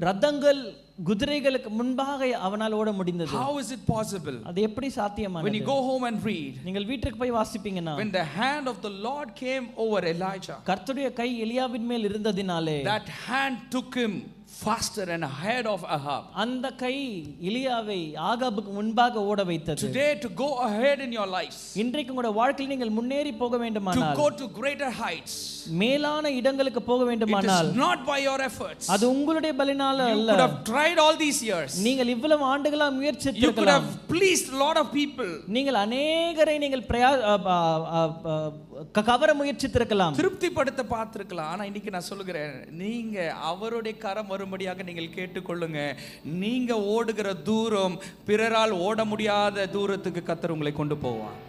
ரதங்கள் குதிரைகளுக்கு முன்பாக அவனால் ஓட முடிந்தது. How is it possible? அது எப்படி சாத்தியமானது? When you go home and read, நீங்கள் வீட்டுக்கு போய் வாசிப்பீங்கன்னா, when the hand of the Lord came over Elijah, கர்த்தருடைய கை எலியாவின் மேல் இருந்ததினாலே that hand took him faster and ahead of Ahab. அந்த கை எலியாவை ஆகாபுக்கு முன்பாக ஓட வைத்தது. Today, to go ahead in your lives, இன்றைக்கு உங்களுடைய வாழ்க்கையில் நீங்கள் முன்னேறி போக வேண்டுமானால், to go to greater heights, மேலான இடங்களுக்கு போக வேண்டுமானால், it is not by your efforts. அது உங்களுடைய பலனால அல்ல. You could have tried all these years. நீங்கள் இவ்வளவு ஆண்டுகளா முயற்சித்திருக்கலாம். You could have pleased a lot of people. நீங்கள் அநேகரை நீங்கள் கவர முயற்சித்திருக்கலாம், திருப்திப்படுத்த பார்த்திருக்கலாம். ஆனா இன்னைக்கு நான் சொல்லுகிறேன், நீங்க அவருடைய கரம் வரும்படியாக நீங்கள் கேட்டுக்கொள்ளுங்க. நீங்க ஓடுகிற தூரம் பிறரால் ஓட முடியாத தூரத்துக்கு கர்த்தர் உங்களை கொண்டு போவார்.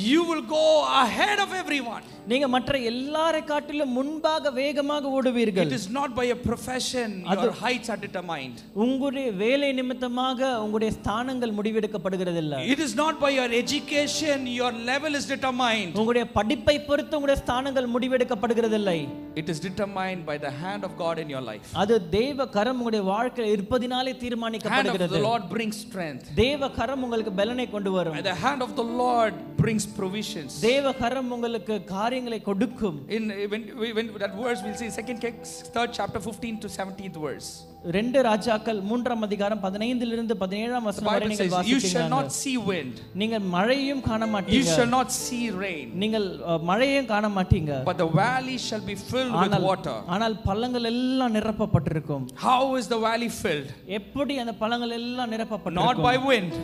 You will go ahead of everyone. நீங்க மற்ற எல்லாரை காட்டிலும் முன்பாக வேகமாக ஓடுவீர்கள். It is not by a profession your heights are determined. உங்களுடைய வேலை நிமித்தமாக உங்களுடைய ஸ்தானங்கள் முடிவெடுக்கப்படுகிறது இல்ல. It is not by your education your level is determined. உங்களுடைய படிப்பை பொறுத்து உங்களுடைய ஸ்தானங்கள் முடிவெடுக்கப்படுகிறது இல்லை. It is determined by the hand of God in your life. அது தேவ கரம் உங்களுடைய வாழ்க்கையில் இருப்பதினாலே தீர்மானிக்கப்படுகிறது. The Lord brings strength. தேவ கரம் உங்களுக்கு பலனை கொண்டு வரும். And the hand of the Lord brings provisions. தேவ கரம் உங்களுக்கு காரியங்களை கொடுக்கும். In when that verse we'll see 2 Kings 3rd chapter 15 to 17th verse. 2 ராஜாக்கள் 3ஆம் அதிகாரம் 15 இலிருந்து 17ஆம் வசனம் வரை நீங்கள் வாசிப்பீங்க. You shall not see wind. நீங்கள் மழையையும் காண மாட்டீங்க. You shall not see rain. நீங்கள் மழையையும் காண மாட்டீங்க. But the valley shall be filled with water. ஆனால் பள்ளங்கள் எல்லாம் நிரப்பப்பட்டிருக்கும். How is the valley filled? எப்படி அந்த பள்ளங்கள் எல்லாம் நிரப்பப்பட்டிருக்கும்? Not by wind.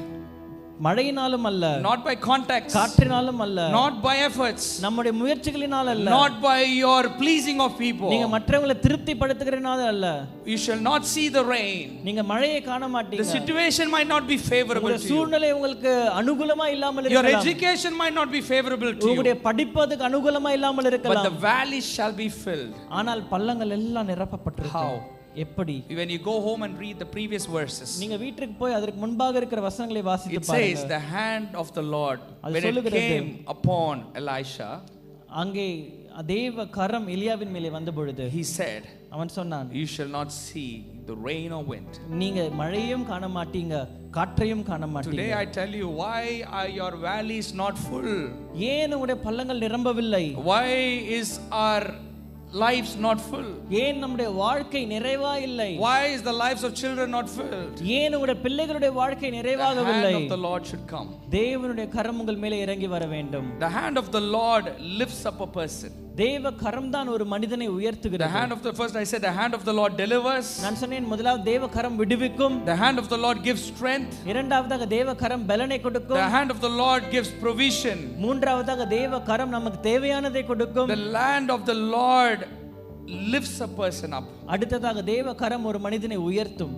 மழையினாலும் அல்ல, not by contacts, காற்றினாலும் அல்ல, not by efforts, நம்முடைய முயற்சிகளினால் அல்ல, not by your pleasing of people, நீங்க மற்றவங்களை திருப்திப்படுத்துகிறனால அல்ல. You shall not see the rain. நீங்க மழையை காண மாட்டீங்க. The situation might not be favorable to you. சூழ்நிலை உங்களுக்கு அனுகூலமா இல்லாமல் இருக்கலாம். Your education might not be favorable to you. உங்களுடைய படிப்பு அதுக்கு அனுகூலமா இல்லாமல் இருக்கலாம். But the valley shall be filled. ஆனால் பள்ளங்கள் எல்லாம் நிரப்பப்பட்டிருக்கும். How? எப்படி? When you go home and read the previous verses, நீங்க வீட்டுக்கு போய் அதற்கு முன்பாக இருக்கிற வசனங்களை வாசித்து பாருங்க. It says the hand of the Lord when it came upon Elisha, அங்கே தேவ கரம் எலியாவின் மேலே வந்த பொழுது, he said, அவன் சொன்னான், you shall not see the rain or wind. நீங்க மழையையும் காண மாட்டீங்க, காற்றையும் காண மாட்டீங்க. Today I tell you, why are your valleys not full? ஏன் உங்களுடைய பள்ளங்கள் நிரம்பவில்லை? Why is our lives not full? ஏன் நம்முடைய வாழ்க்கை நிறைவா இல்லை? Why is the lives of children not filled? ஏன் உங்களுடைய பிள்ளைகளுடைய வாழ்க்கை நிறைவாகவில்லை? The hand of the Lord should come. தேவனுடைய கரம் உங்கள் மேலே இறங்கி வர வேண்டும். The hand of the Lord lifts up a person. தேவ கரம் தான் ஒரு மனிதனை உயர்த்துகிறது. The hand of the first I said the hand of the Lord delivers. நான் சொன்னேன் முதலாவது தேவ கரம் விடுவிக்கும். The hand of the Lord gives strength. இரண்டாவதாக தேவ கரம் பலனை கொடுக்கும். The hand of the Lord gives provision. மூன்றாவதாக தேவ கரம் நமக்கு தேவையானதை கொடுக்கும். The hand of the Lord lifts a person up. அடுத்ததாக தேவ கரம் ஒரு மனிதனை உயர்த்தும்.